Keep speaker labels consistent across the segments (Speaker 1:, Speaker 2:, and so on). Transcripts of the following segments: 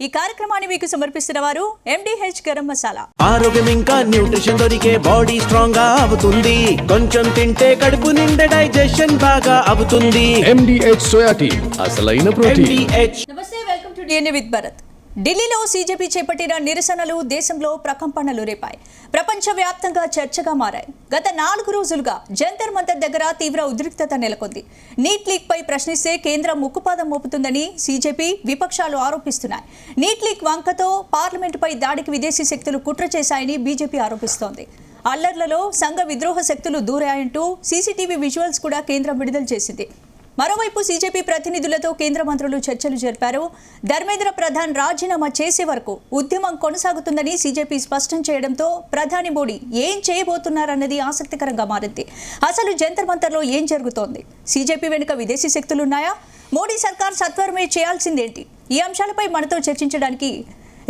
Speaker 1: ఈ కార్యక్రమాన్ని మీకు సమర్పిస్తున్న వారు MDH గరం మసాలా.
Speaker 2: ఆరోగ్యం ఇంకా న్యూట్రిషన్ దొరికే బాడీ స్ట్రాంగ్ గా అవుతుంది. కొంచెం తింటే కడుపు నిండా డైజెషన్ బాగా అవుతుంది.
Speaker 3: MDH సోయా టీ అసలైన ప్రోటీన్.
Speaker 1: నమస్తే, welcome to DNA with Bharat. ఢిల్లీలో CJP చేపట్టిన నిరసనలు దేశంలో ప్రకంపనలు రేపాయి. ప్రపంచవ్యాప్తంగా చర్చగా మారాయి. గత 4 రోజులుగా జంతర్ మంతర్ దగ్గర తీవ్ర ఉద్రిక్తత నెలకొంది. నీట్ లీక్ పై ప్రశ్నిస్తే కేంద్రం ముక్కుపాదం మోపుతుందని CJP విపక్షాలు ఆరోపిస్తున్నాయి. నీట్ లీక్ వంకతో పార్లమెంటుపై దాడికి విదేశీ శక్తులు కుట్ర చేశాయని BJP ఆరోపిస్తోంది. అల్లర్లలో సంఘ విద్రోహ శక్తులు దూరాయంటూ CCTV విజువల్స్ కూడా కేంద్రం విడుదల చేసింది. మరోవైపు CJP ప్రతినిధులతో కేంద్ర మంత్రులు చర్చలు జరిపారు. ధర్మేంద్ర ప్రధాన్ రాజీనామా చేసే వరకు ఉద్యమం కొనసాగుతుందని CJP స్పష్టం చేయడంతో ప్రధాని మోడీ ఏం చేయబోతున్నారన్నది ఆసక్తికరంగా మారింది. అసలు జంతర్ మంతర్లో ఏం జరుగుతోంది? CJP వెనుక విదేశీ శక్తులున్నాయా? మోడీ సర్కార్ సత్వరమే చేయాల్సిందేంటి? ఈ అంశాలపై మనతో చర్చించడానికి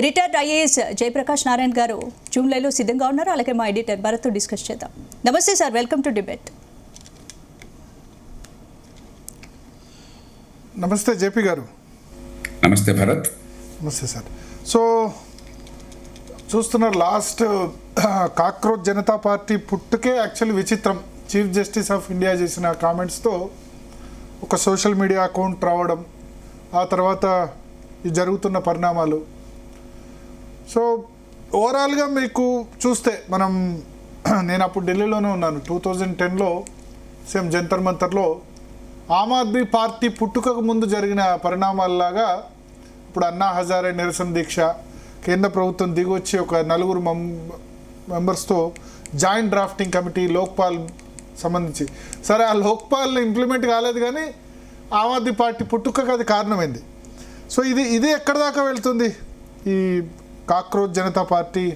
Speaker 1: రిటైర్డ్ IAS జయప్రకాష్ నారాయణ గారు జూమ్ లైవ్లో సిద్ధంగా ఉన్నారు. అలాగే మా ఎడిటర్ భరత్తో డిస్కస్ చేద్దాం. నమస్తే సార్, వెల్కమ్ టు డిబేట్.
Speaker 4: నమస్తే జేపీ గారు.
Speaker 5: నమస్తే భరత్.
Speaker 4: నమస్తే సార్. సో చూస్తున్నారు, లాస్ట్ కాక్రోచ్ జనతా పార్టీ పుట్టుకే యాక్చువల్లీ విచిత్రం. చీఫ్ జస్టిస్ ఆఫ్ ఇండియా చేసిన కామెంట్స్తో ఒక సోషల్ మీడియా అకౌంట్ రావడం, ఆ తర్వాత ఈ జరుగుతున్న పరిణామాలు. సో ఓవరాల్గా మీకు చూస్తే నేను అప్పుడు ఢిల్లీలోనే ఉన్నాను 2010లో సేమ్ జంతర్ మంతర్లో ఆమ్ ఆద్మీ పార్టీ పుట్టుకకు ముందు జరిగిన పరిణామాలలాగా ఇప్పుడు అన్నా హజారే నిరసన దీక్ష, కేంద్ర ప్రభుత్వం దిగొచ్చి ఒక 4 మెంబర్స్తో జాయింట్ డ్రాఫ్టింగ్ కమిటీ లోక్పాల్ సంబంధించి, సరే ఆ లోక్పాల్ ఇంప్లిమెంట్ కాలేదు కానీ ఆమ్ ఆద్మీ పార్టీ పుట్టుకకు అది కారణమైంది. సో ఇది ఎక్కడి దాకా వెళ్తుంది? ఈ కాక్రోచ్ జనతా పార్టీ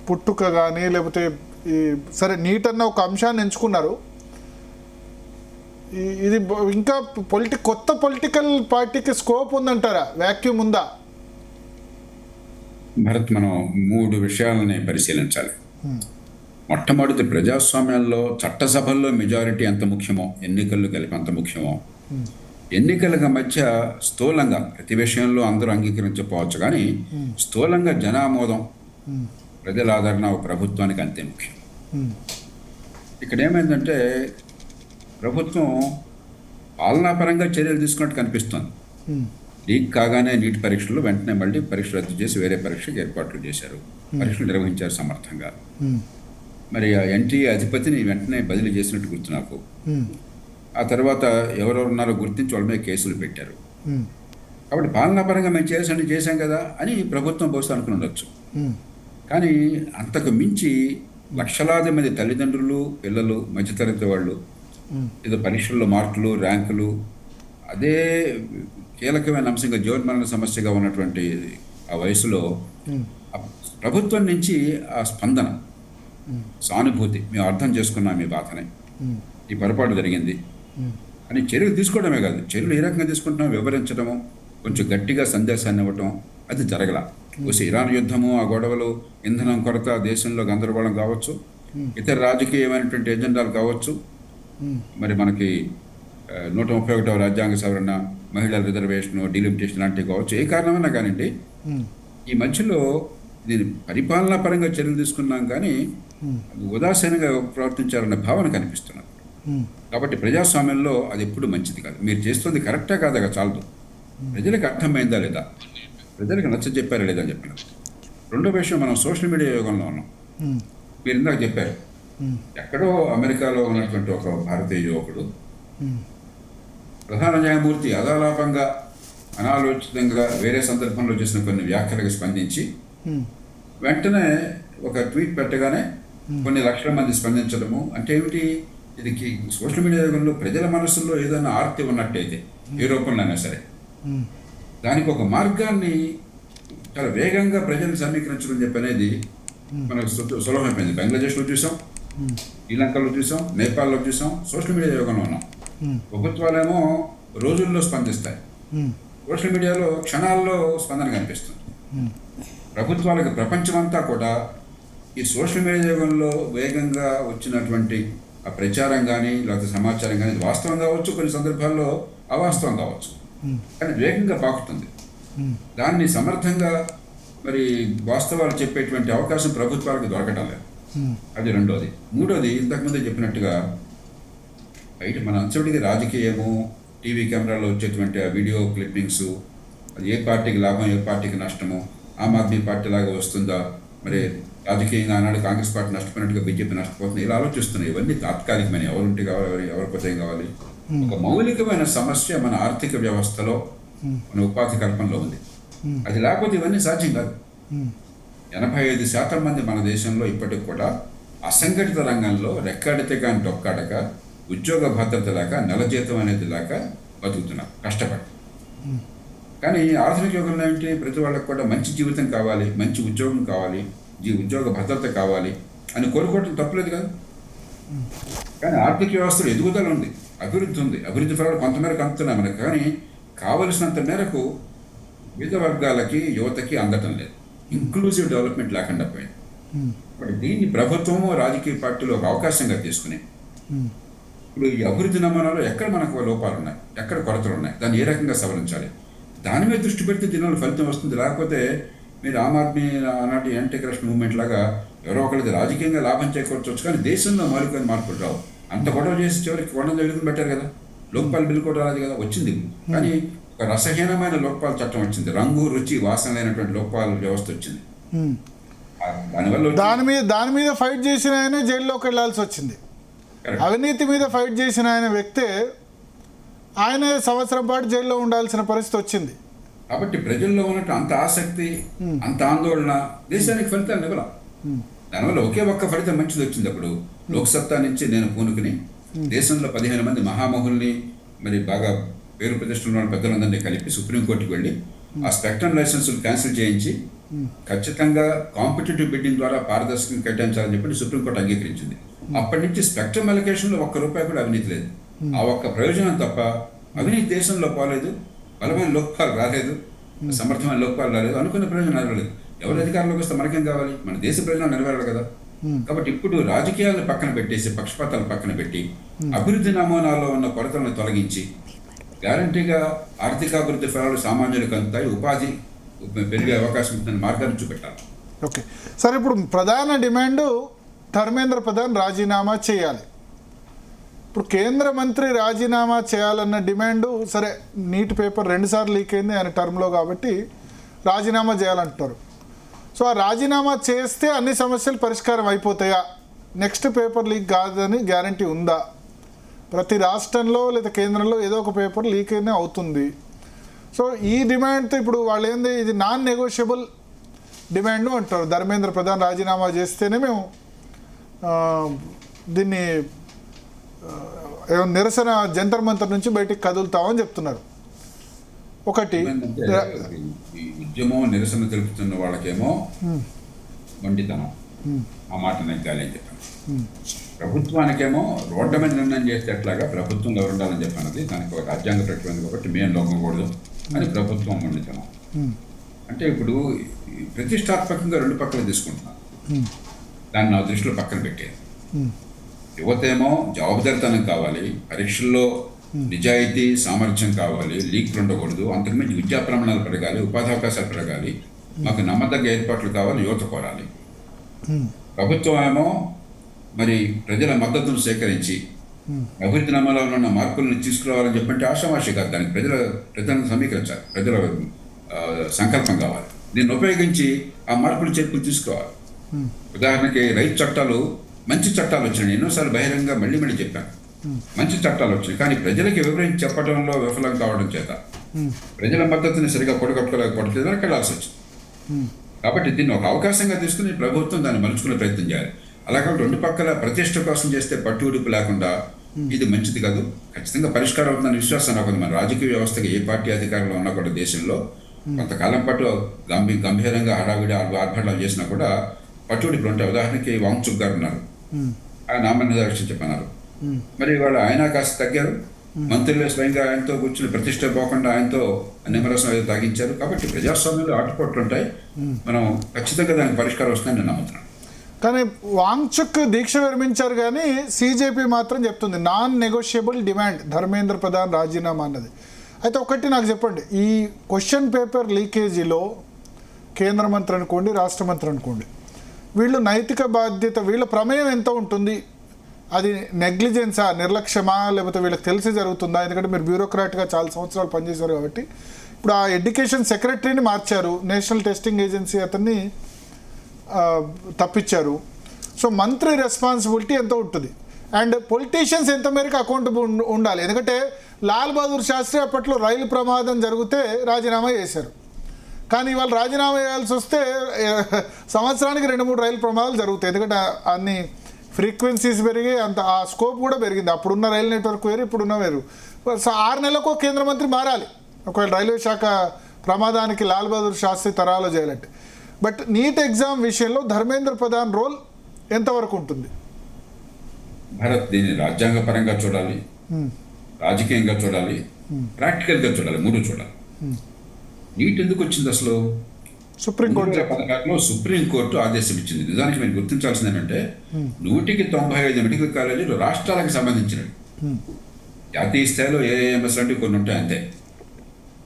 Speaker 4: పుట్టుక కానీ, లేకపోతే ఈ సరే నీట్ అన్న ఒక అంశాన్ని ఎంచుకున్నారు, ఇది ఇంకా కొత్త పొలిటికల్ పార్టీకి స్కోప్ ఉందంటారా? వ్యాక్యూమ్ ఉందా?
Speaker 5: భరత్, మనం 3 విషయాలని పరిశీలించాలి. మొట్టమొదటి, ప్రజాస్వామ్యాల్లో చట్టసభల్లో మెజారిటీ ఎంత ముఖ్యమో, ఎన్నికల్లో కలిపి అంత ముఖ్యమో. ఎన్నికల మధ్య స్థూలంగా ప్రతి విషయంలో అందరూ అంగీకరించకపోవచ్చు కానీ స్థూలంగా జనామోదం, ప్రజల ఆదరణ ప్రభుత్వానికి అంతే ముఖ్యం. ఇక్కడ ఏమైందంటే ప్రభుత్వం పాలనాపరంగా చర్యలు తీసుకున్నట్టు కనిపిస్తుంది. లీక్ కాగానే నీటి పరీక్షలు వెంటనే మళ్ళీ పరీక్షలు రద్దు చేసి వేరే పరీక్షకు ఏర్పాట్లు చేశారు, పరీక్షలు నిర్వహించారు సమర్థంగా. మరి ఆ NTA అధిపతిని వెంటనే బదిలీ చేసినట్టు గుర్తు నాకు. ఆ తర్వాత ఎవరెవరు ఉన్నారో గుర్తించి వాళ్ళ మీద కేసులు పెట్టారు. కాబట్టి పాలనాపరంగా మేము చేసాం కదా అని ప్రభుత్వం బహుశా అనుకుని ఉండొచ్చు. కానీ అంతకు మించి లక్షలాది మంది తల్లిదండ్రులు, పిల్లలు, మధ్యతరగతి వాళ్ళు ఏదో పరీక్షల్లో మార్కులు, ర్యాంకులు అదే కీలకమైన అంశంగా జీవన్మరణ సమస్యగా ఉన్నటువంటి ఆ వయసులో ప్రభుత్వం నుంచి ఆ స్పందన, సానుభూతి, మేము అర్థం చేసుకున్నాం మీ బాధని, ఈ పొరపాటు జరిగింది అని చర్యలు తీసుకోవడమే కాదు, చర్యలు ఏ రకంగా తీసుకుంటున్నాం వివరించడము, కొంచెం గట్టిగా సందేశాన్ని ఇవ్వటం, అది జరగల. ఇరాన్ యుద్ధము, ఆ గొడవలు, ఇంధనం కొరత, దేశంలో గందరగోళం కావచ్చు, ఇతర రాజకీయమైనటువంటి ఎజెండాలు కావచ్చు, మరి మనకి 131వ రాజ్యాంగ సవరణ, మహిళల రిజర్వేషను, డిలిమిటేషన్ లాంటివి కావచ్చు, ఏ కారణమైనా కానివ్వండి, ఈ మధ్యలో దీని పరిపాలనా పరంగా చర్యలు తీసుకున్నాం కానీ ఉదాసీనంగా ప్రవర్తించాలన్న భావన కనిపిస్తున్నారు. కాబట్టి ప్రజాస్వామ్యంలో అది ఎప్పుడు మంచిది కాదు. మీరు చేస్తుంది కరెక్టా కాదా చాలదు, ప్రజలకు అర్థమైందా లేదా, ప్రజలకు నచ్చ చెప్పారా లేదా అని చెప్పిన. రెండో విషయం, మనం సోషల్ మీడియా యుగంలో ఉన్నాం. మీరు ఇందాక చెప్పారు, ఎక్కడో అమెరికాలో ఉన్నటువంటి ఒక భారతీయ యువకుడు ప్రధాన న్యాయమూర్తి అదాలాపంగా, అనాలోచితంగా వేరే సందర్భంలో చేసిన కొన్ని వ్యాఖ్యలకు స్పందించి వెంటనే ఒక ట్వీట్ పెట్టగానే కొన్ని లక్షల మంది స్పందించడము అంటే ఏమిటి? ఇది సోషల్ మీడియా యుగంలో ప్రజల మనసుల్లో ఏదైనా ఆర్తి ఉన్నట్టయితే ఏ రూపంలోనైనా సరే దానికి ఒక మార్గాన్ని చాలా వేగంగా ప్రజలు సమీకరించడం చెప్పనేది మనకు సులభమైపోయింది. బంగ్లాదేశ్లో చూసాం, శ్రీలంకలో చూసాం, నేపాల్లో చూసాం, సోషల్ మీడియా యుగంలో ఉన్నాం. ప్రభుత్వాలేమో రోజుల్లో స్పందిస్తాయి, సోషల్ మీడియాలో క్షణాల్లో స్పందన కనిపిస్తుంది. ప్రభుత్వాలకు ప్రపంచమంతా కూడా ఈ సోషల్ మీడియా యుగంలో వేగంగా వచ్చినటువంటి ఆ ప్రచారం కానీ లేకపోతే సమాచారం కానీ వాస్తవం కావచ్చు, కొన్ని సందర్భాల్లో అవాస్తవం కావచ్చు, కానీ వేగంగా పాకుతుంది. దాన్ని సమర్థంగా మరి వాస్తవాలు చెప్పేటువంటి అవకాశం ప్రభుత్వాలకు దొరకటం లేదు. అది రెండోది. మూడోది, ఇంతకుముందే చెప్పినట్టుగా బయట మన అంచడికి రాజకీయము, టీవీ కెమెరాలో వచ్చేటువంటి ఆ వీడియో క్లిప్పింగ్స్, అది ఏ పార్టీకి లాభం, ఏ పార్టీకి నష్టము, ఆమ్ ఆద్మీ పార్టీ లాగా వస్తుందా, మరి రాజకీయంగా ఆనాడు కాంగ్రెస్ పార్టీ నష్టపోయినట్టుగా బీజేపీ నష్టపోతుంది, ఇలా ఆలోచిస్తున్నాయి. ఇవన్నీ తాత్కాలికమైన, ఎవరుంటే కావాలి, ఎవరిపోతే ఏం కావాలి. ఒక మౌలికమైన సమస్య మన ఆర్థిక వ్యవస్థలో, మన ఉపాధి కల్పనలో ఉంది. అది లేకపోతే ఇవన్నీ సాధ్యం కాదు. 85% మంది మన దేశంలో ఇప్పటికి కూడా అసంఘటిత రంగంలో రెక్కాడితే కానీ డొక్కాడక, ఉద్యోగ భద్రత లేక, నెల జీతం అనేది లేక బతుకుతున్నారు కష్టపడి. కానీ ఆధునిక యుగంలో ఏంటి, ప్రతి వాళ్ళకి కూడా మంచి జీవితం కావాలి, మంచి ఉద్యోగం కావాలి, ఉద్యోగ భద్రత కావాలి అని కోరుకోవటం తప్పలేదు కదా. కానీ ఆర్థిక వ్యవస్థలో ఎదుగుదల ఉంది, అభివృద్ధి ఉంది, అభివృద్ధి ఫలాలు కొంతమేరకు అందుతున్నాయి మనకు. కానీ కావలసినంత మేరకు వివిధ వర్గాలకి, యువతకి అందటం లేదు. ఇంక్లూజివ్ డెవలప్మెంట్ లేకుండా పోయింది. మరి దీన్ని ప్రభుత్వము, రాజకీయ పార్టీలు ఒక అవకాశంగా తీసుకుని ఇప్పుడు ఈ అభివృద్ధి నమూనాలో ఎక్కడ మనకు లోపాలు ఉన్నాయి, ఎక్కడ కొరతలు ఉన్నాయి, దాన్ని ఏ రకంగా సవరించాలి, దాని మీద దృష్టి పెడితే దీనివల్ల ఫలితం వస్తుంది. లేకపోతే మీరు ఆమ్ ఆద్మీ ఆనాటి యాంటీ కరప్షన్ మూవ్మెంట్ లాగా ఎవరో ఒకరికి రాజకీయంగా లాభం చేకూర్చవచ్చు, కానీ దేశంలో మౌలికమైన మార్పులు రావు. అంత గొడవ చేసి చివరికి కొండ వెలుగుని పెట్టారు కదా. లోక్పాల్ బిల్ కూడా రాదు కదా, వచ్చింది. కానీ ఒక రసహీనమైన లోక్పాల్ చట్టం వచ్చింది, రంగు రుచి వాసన లేనటువంటి లోక్పాల్ వ్యవస్థ వచ్చింది.
Speaker 4: దాని మీద ఫైట్ చేసిన ఆయన జైల్లోకి వెళ్లాల్సి వచ్చింది. అవినీతి మీద ఫైట్ చేసిన ఆయన వ్యక్తే ఆయన సంవత్సరం పాటు జైల్లో ఉండాల్సిన పరిస్థితి వచ్చింది.
Speaker 5: కాబట్టి ప్రజల్లో ఉన్నట్టు అంత ఆసక్తి, అంత ఆందోళన దేశానికి ఫలితాలు ఇవ్వాల. దానివల్ల ఒకే ఒక్క ఫలితం మంచిది వచ్చింది. అప్పుడు లోక్సత్తా నుంచి నేను పూనుకుని దేశంలో 15 మంది మహామహుల్ని, మరి బాగా పేరు ప్రతిష్టలు ఉన్న పెద్దలందరినీ కలిపి సుప్రీంకోర్టుకు వెళ్ళి ఆ స్పెక్ట్రమ్ లైసెన్సులు క్యాన్సిల్ చేయించి ఖచ్చితంగా కాంపిటేటివ్ బిడ్డింగ్ ద్వారా పారదర్శకంగా కేటాయించాలని చెప్పి సుప్రీంకోర్టు అంగీకరించింది. అప్పటి నుంచి స్పెక్ట్రమ్ అలొకేషన్లో ₹1 కూడా అవినీతి లేదు. ఆ ఒక్క ప్రయోజనం తప్ప అవినీతి దేశంలో పోలేదు, బలమైన లోక్పాలు రాలేదు, సమర్థమైన లోక్పాలు రాలేదు, అనుకున్న ప్రయోజనం నెరవేరలేదు. ఎవరు అధికారంలోకి వస్తే మనకేం కావాలి, మన దేశ ప్రయోజనాలు నెరవేరాలి కదా. కాబట్టి ఇప్పుడు రాజకీయాలను పక్కన పెట్టేసి, పక్షపాతాలను పక్కన పెట్టి, అభివృద్ధి నమూనాలో ఉన్న కొరతలను తొలగించి గ్యారంటీగా ఆర్థికాభివృద్ధి ఫలాలు సామాన్యులకు అందుతాయి, ఉపాధి పెరిగే అవకాశం ఉందని మార్గాన్ని చూపెట్టాలి.
Speaker 4: ఓకే సార్, ఇప్పుడు ప్రధాన డిమాండు ధర్మేంద్ర ప్రధాన్ రాజీనామా చేయాలి. ఇప్పుడు కేంద్ర మంత్రి రాజీనామా చేయాలన్న డిమాండు, సరే నీట్ పేపర్ 2 సార్లు లీక్ అయింది ఆయన టర్మ్లో కాబట్టి రాజీనామా చేయాలంటున్నారు. సో ఆ రాజీనామా చేస్తే అన్ని సమస్యలు పరిష్కారం అయిపోతాయా? నెక్స్ట్ పేపర్ లీక్ కాదని గ్యారంటీ ఉందా? ప్రతి రాష్ట్రంలో లేదా కేంద్రంలో ఏదో ఒక పేపర్ లీక్ అయినా అవుతుంది. సో ఈ డిమాండ్తో ఇప్పుడు వాళ్ళు ఏంది, ఇది నాన్ నెగోషియబుల్ డిమాండ్ అంటారు. ధర్మేంద్ర ప్రధాన్ రాజీనామా చేస్తేనే మేము దీన్ని నిరసన జంతర్ మంతర్ నుంచి బయటికి కదులుతామని చెప్తున్నారు. ఒకటి
Speaker 5: ఈ ఉద్యమం నిరసన తెలుపుతున్న వాళ్ళకేమో మొండితనం, ఆ మాట నెగ్గాలి అని చెప్పాను. ప్రభుత్వానికేమో రోడ్ల మీద నిర్ణయం చేస్తే ఎట్లాగా ప్రభుత్వం ఎవరు ఉండాలని చెప్పానది, దానికి ఒక రాజ్యాంగ ప్రక్రియ కాబట్టి మేము లొంగకూడదు అని ప్రభుత్వం మొండితనం. అంటే ఇప్పుడు ప్రతిష్టాత్మకంగా 2 పక్కలు తీసుకుంటున్నాను, దాన్ని నా దృష్టిలో పక్కన పెట్టేది. యువతేమో జవాబుదారితనం కావాలి, పరీక్షల్లో నిజాయితీ సామర్థ్యం కావాలి, లీక్లు ఉండకూడదు, అంతకుమించి విద్యా ప్రమాణాలు పెరగాలి, ఉపాధి అవకాశాలు పెరగాలి, మాకు నమ్మదగ్గ ఏర్పాట్లు కావాలి, యువత కోరాలి. ప్రభుత్వం ఏమో మరి ప్రజల మద్దతును సేకరించి అభివృద్ధి నమూనాలో ఉన్న మార్పులను తీసుకురావాలని చెప్పంటే ఆషామాషి కాదు, దానికి ప్రజలను సమీకరించాలి, ప్రజల సంకల్పం కావాలి, దీన్ని ఉపయోగించి ఆ మార్పులు చేర్పులు తీసుకోవాలి. ఉదాహరణకి రైతు చట్టాలు మంచి చట్టాలు వచ్చినాయి, ఎన్నోసార్లు బహిరంగంగా మళ్ళీ చెప్పాను, మంచి చట్టాలు వచ్చినాయి. కానీ ప్రజలకి వివరించి చెప్పడంలో విఫలం కావడం చేత ప్రజల మద్దతుని సరిగా పొడగొట్టుకోలేకపోవట్లేదు, వెనకెళ్లాల్సి వచ్చింది. కాబట్టి దీన్ని ఒక అవకాశంగా తీసుకుని ప్రభుత్వం దాన్ని మలుచుకునే ప్రయత్నం చేయాలి. అలాగే 2 పక్కల ప్రతిష్ట కోసం చేస్తే పట్టుడిపు లేకుండా ఇది మంచిది కాదు, ఖచ్చితంగా పరిష్కారం అవుతుందని విశ్వాసం నాకు. మన రాజకీయ వ్యవస్థకి ఏ పార్టీ అధికారంలో ఉన్నా కూడా దేశంలో కొంతకాలం పాటు గంభీరంగా హడావిడి ఆర్భాటాలు చేసినా కూడా పట్టుడిపులు ఉంటాయి. ఉదాహరణకి వాంగ్చుక్ గారు ఉన్నారు, ఆయన నామనిర్దేశం చెప్పన్నారు, మరి వాళ్ళు ఆయన కాస్త తగ్గారు, మంత్రులు స్వయంగా ఆయనతో కూర్చుని ప్రతిష్ట పోకుండా ఆయనతో నిమ్మరసం ఏదో తాగించారు. కాబట్టి ప్రజాస్వామ్యంలో ఆటుపోట్లు ఉంటాయి, మనం ఖచ్చితంగా దానికి పరిష్కారం వస్తుందని నేను నమ్ముతున్నాను.
Speaker 4: కానీ వాంగ్చుక్ దీక్ష విరమించారు, కానీ సిజేపీ మాత్రం చెప్తుంది non negotiable demand Dharmendra Pradhan రాజీనామా అన్నది. అయితే ఒకటి నాకు చెప్పండి, ఈ క్వశ్చన్ పేపర్ లీకేజీలో కేంద్ర మంత్రి అనుకోండి, రాష్ట్ర మంత్రి అనుకోండి, వీళ్ళు నైతిక బాధ్యత, వీళ్ళ ప్రమేయం ఎంత ఉంటుంది? అది నెగ్లిజెన్సా, నిర్లక్ష్యమా, లేకపోతే వీళ్ళకి తెలిసి జరుగుతుందా? ఎందుకంటే మీరు బ్యూరోక్రాట్గా చాలా సంవత్సరాలు పనిచేశారు కాబట్టి. ఇప్పుడు ఆ ఎడ్యుకేషన్ సెక్రటరీని మార్చారు, నేషనల్ టెస్టింగ్ ఏజెన్సీ అతన్ని తప్పించారు. సో మంత్రి రెస్పాన్సిబిలిటీ ఎంత ఉంటుంది? అండ్ పొలిటీషియన్స్ ఎంత మేరకు అకౌంటబుల్ ఉండాలి? ఎందుకంటే లాల్ బహదూర్ శాస్త్రి అప్పట్లో రైలు ప్రమాదం జరిగితే రాజీనామా చేశారు, కానీ ఇవాళ రాజీనామా చేయాల్సి వస్తే సంవత్సరానికి 2-3 రైలు ప్రమాదాలు జరుగుతాయి. ఎందుకంటే అన్ని ఫ్రీక్వెన్సీస్ పెరిగి అంత ఆ స్కోప్ కూడా పెరిగింది. అప్పుడున్న రైలు నెట్వర్క్ వేరు, ఇప్పుడున్న వేరు. 6 నెలలకు కేంద్ర మంత్రి మారాలి ఒకవేళ రైల్వే శాఖ ప్రమాదానికి లాల్ బహదూర్ శాస్త్రి తరాలో చేయాలంటే. బట్ నీట్ ఎగ్జామ్ విషయంలో ధర్మేంద్ర ప్రధాన్ రోల్ ఎంతవరకు ఉంటుంది?
Speaker 5: భారత్ దీన్ని రాజ్యాంగపరంగా చూడాలి, రాజకీయంగా చూడాలి, ప్రాక్టికల్గా చూడాలి, 3 చూడాలి. నీట్ ఎందుకు వచ్చింది అసలు?
Speaker 4: సుప్రీంకోర్టు
Speaker 5: 2016లో సుప్రీంకోర్టు ఆదేశం ఇచ్చింది. నిజానికి మీరు గుర్తించాల్సింది ఏంటంటే 195 మెడికల్ కాలేజీలు రాష్ట్రాలకు సంబంధించినవి. జాతీయ స్థాయిలో ఏఎంఎస్ లాంటివి కొన్ని ఉంటాయి అంతే.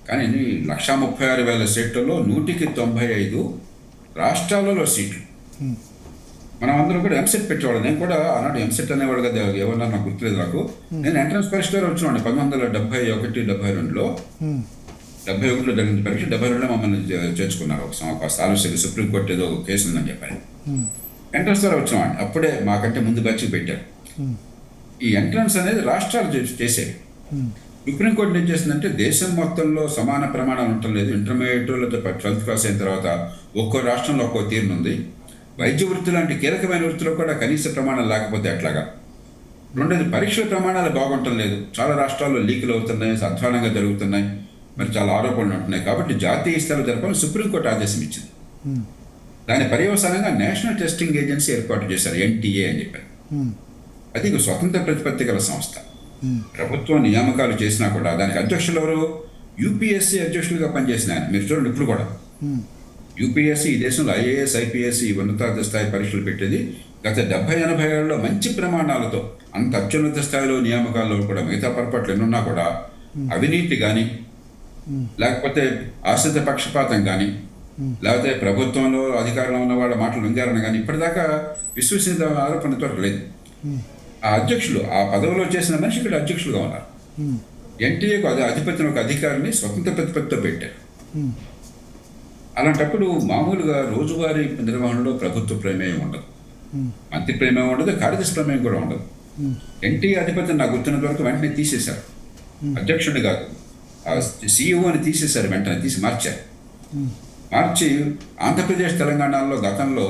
Speaker 5: కానీ 136,000 సీట్లలో 195 రాష్ట్రాలలో సీట్లు. మనం అందరం కూడా ఎంసెట్ పెట్టేవాడు. నేను కూడా ఆనాడు ఎంసెట్ అనేవాడు కదా, ఏమన్నా నాకు గుర్తులేదు నాకు. నేను ఎంట్రన్స్ పరీక్ష ద్వారా వచ్చినాడు 1971-72లో. 71లో జరిగిన పరీక్ష, 72లో మమ్మల్ని చేర్చుకున్నారు. ఒక సాల్వ్ సుప్రీంకోర్టు ఏదో కేసు ఉందని చెప్పారు. ఎంట్రన్స్ ద్వారా వచ్చామండి. అప్పుడే మాకంటే ముందు బ్యాచ్కి పెట్టారు. ఈ ఎంట్రన్స్ అనేది రాష్ట్రాలు చేసేవి. సుప్రీంకోర్టు ఏం చేసిందంటే దేశం మొత్తంలో సమాన ప్రమాణాలు ఉండటం లేదు. ఇంటర్మీడియట్ లేదా 12th క్లాస్ అయిన తర్వాత ఒక్కో రాష్ట్రంలో ఒక్కో తీరునుంది. వైద్య వృత్తి లాంటి కీలకమైన వృత్తిలో కూడా కనీస ప్రమాణాలు లేకపోతే ఎట్లాగా? రెండోది పరీక్షల ప్రమాణాలు బాగుండటం లేదు. చాలా రాష్ట్రాల్లో లీకులు అవుతున్నాయి, అధ్వానంగా జరుగుతున్నాయి, మరి చాలా ఆరోపణలు ఉంటున్నాయి. కాబట్టి జాతీయ స్థాయిలో జరపాలని సుప్రీంకోర్టు ఆదేశం ఇచ్చింది. దాని పర్యవసానంగా నేషనల్ టెస్టింగ్ ఏజెన్సీ ఏర్పాటు చేశారు, ఎన్టీఏ అని చెప్పారు. అది స్వతంత్ర ప్రతిపత్తి గల సంస్థ. ప్రభుత్వం నియామకాలు చేసినా కూడా దానికి అధ్యక్షులు ఎవరు? యూపీఎస్సీ అధ్యక్షులుగా పనిచేసిన ఆయన. మీరు చూడండి, ఇప్పుడు కూడా యూపీఎస్సీ ఈ దేశంలో ఐఏఎస్, ఐపీఎస్ ఉన్నత స్థాయి పరీక్షలు పెట్టేది. గత 70-80 ఏళ్లలో మంచి ప్రమాణాలతో అంత అత్యున్నత స్థాయిలో నియామకాల్లో కూడా మిగతా పొరపాట్లు ఎన్నున్నా కూడా అవినీతి కానీ, లేకపోతే ఆశ్రిత పక్షపాతం కానీ, లేకపోతే ప్రభుత్వంలో అధికారంలో ఉన్న వాళ్ళ మాటలు వింగారని కానీ ఇప్పటిదాకా విశ్వసనీయ ఆరోపణతో లేదు. ఆ అధ్యక్షులు ఆ పదవిలో చేసిన మనిషి ఇక్కడ అధ్యక్షులుగా ఉన్నారు. ఎన్టీఏకు అధిపతిని ఒక అధికారిని స్వతంత్ర ప్రతిపత్తితో పెట్టారు. అలాంటప్పుడు మామూలుగా రోజువారీ నిర్వహణలో ప్రభుత్వ ప్రమేయం ఉండదు, మంత్రి ప్రమేయం ఉండదు, కార్యదర్శి ప్రమేయం కూడా ఉండదు. ఎన్టీఏ అధిపతిని నాకు గుర్తున్నంత వరకు వెంటనే తీసేశారు. అధ్యక్షుడిని కాదు, సీఈఓ అని తీసేశారు. వెంటనే తీసి మార్చి ఆంధ్రప్రదేశ్, తెలంగాణలో గతంలో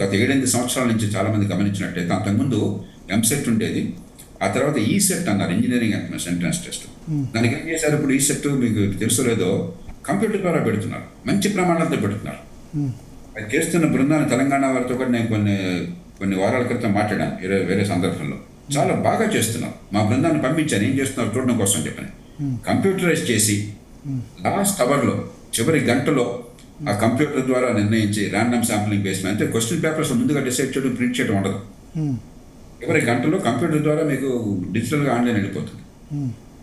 Speaker 5: గత 7-8 సంవత్సరాల నుంచి చాలామంది గమనించినట్టయితే అంతకుముందు ఎంసెట్ ఉండేది, ఆ తర్వాత ఈసెట్ అన్నారు, ఇంజనీరింగ్ ఎంట్రన్స్ టెస్ట్. దానికి ఏం చేశారు? ఇప్పుడు ఈసెట్ మీకు తెలుసో లేదో కంప్యూటర్ ద్వారా పెడుతున్నారు, మంచి ప్రమాణాలతో పెడుతున్నారు. అది చేస్తున్న బృందాన్ని తెలంగాణ వారితో కూడా నేను కొన్ని వారాల క్రితం మాట్లాడాను వేరే సందర్భంలో. చాలా బాగా చేస్తున్నారు. మా బృందాన్ని పంపించాను, ఏం చేస్తున్నారు చూడడం కోసం చెప్పని. కంప్యూటరైజ్ చేసి లాస్ట్ అవర్లో, చివరి గంటలో ఆ కంప్యూటర్ ద్వారా నిర్ణయించి ర్యాండమ్ శాంప్లింగ్ బేస్ అంటే క్వశ్చన్ పేపర్స్ ముందుగా డిసైడ్ చేయడం, ప్రింట్ చేయడం ఉండదు. చివరి గంటలో కంప్యూటర్ ద్వారా మీకు డిజిటల్గా ఆన్లైన్ వెళ్ళిపోతుంది.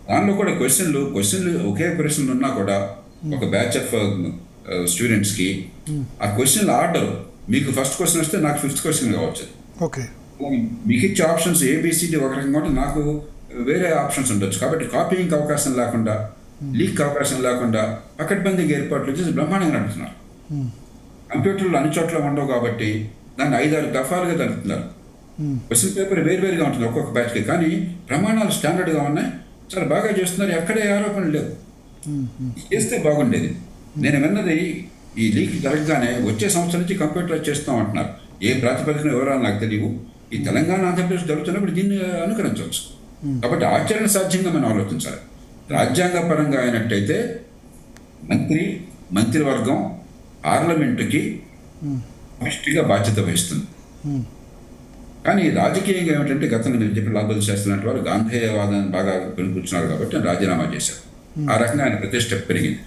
Speaker 5: దానిలో కూడా క్వశ్చన్లు ఒకే క్వశ్చన్లు ఉన్నా కూడా ఒక బ్యాచ్ ఆఫ్ స్టూడెంట్స్కి ఆ క్వశ్చన్ల ఆర్డర్, మీకు ఫస్ట్ క్వశ్చన్ వస్తే నాకు 5th క్వశ్చన్ కావచ్చు.
Speaker 4: ఓకే,
Speaker 5: మీకు ఇచ్చే ఆప్షన్స్ ఏబిసిడి ఒక రకంగా ఉంటే నాకు వేరే ఆప్షన్స్ ఉండొచ్చు. కాబట్టి కాపీయింగ్ అవకాశం లేకుండా, లీక్ అవకాశం లేకుండా పకడ్బందీగా ఏర్పాట్లు చేసి బ్రహ్మాండంగా నడుపుతున్నారు. కంప్యూటర్లు అన్ని చోట్ల ఉండవు కాబట్టి దాన్ని 5-6 దఫాలుగా నడుపుతున్నారు. క్వశ్చన్ పేపర్ వేరువేరుగా ఉంటుంది ఒక్కొక్క బ్యాచ్కి, కానీ ప్రమాణాలు స్టాండర్డ్గా ఉన్నాయి, చాలా బాగా చేస్తున్నారు. ఎక్కడే ఆరోపణలు లేవు. చేస్తే బాగుండేది. నేను విన్నది ఈ లీక్ జరగగానే వచ్చే సంవత్సరం నుంచి కంప్యూటరైజ్ చేస్తాం అంటున్నారు. ఏ ప్రాతిపదికన వివరాలు నాకు తెలియవు. ఈ తెలంగాణ, ఆంధ్రప్రదేశ్ జరుగుతున్నప్పుడు దీన్ని అనుకరించవచ్చు. కాబట్టి ఆచరణ సాధ్యంగా మనం ఆలోచించాలి. రాజ్యాంగ పరంగా అయినట్టయితే మంత్రివర్గం పార్లమెంటుకి సమిష్టిగా బాధ్యత వహిస్తుంది. కానీ రాజకీయంగా ఏమిటంటే గతంలో నేను చెప్పిన లాల్ బహదూర్ శాస్త్రి లాంటి వారు గాంధేయవాదాన్ని బాగా పిలుపుచ్చున్నారు కాబట్టి రాజీనామా చేశారు. ఆ రకంగా ఆయన ప్రతిష్ట పెరిగింది.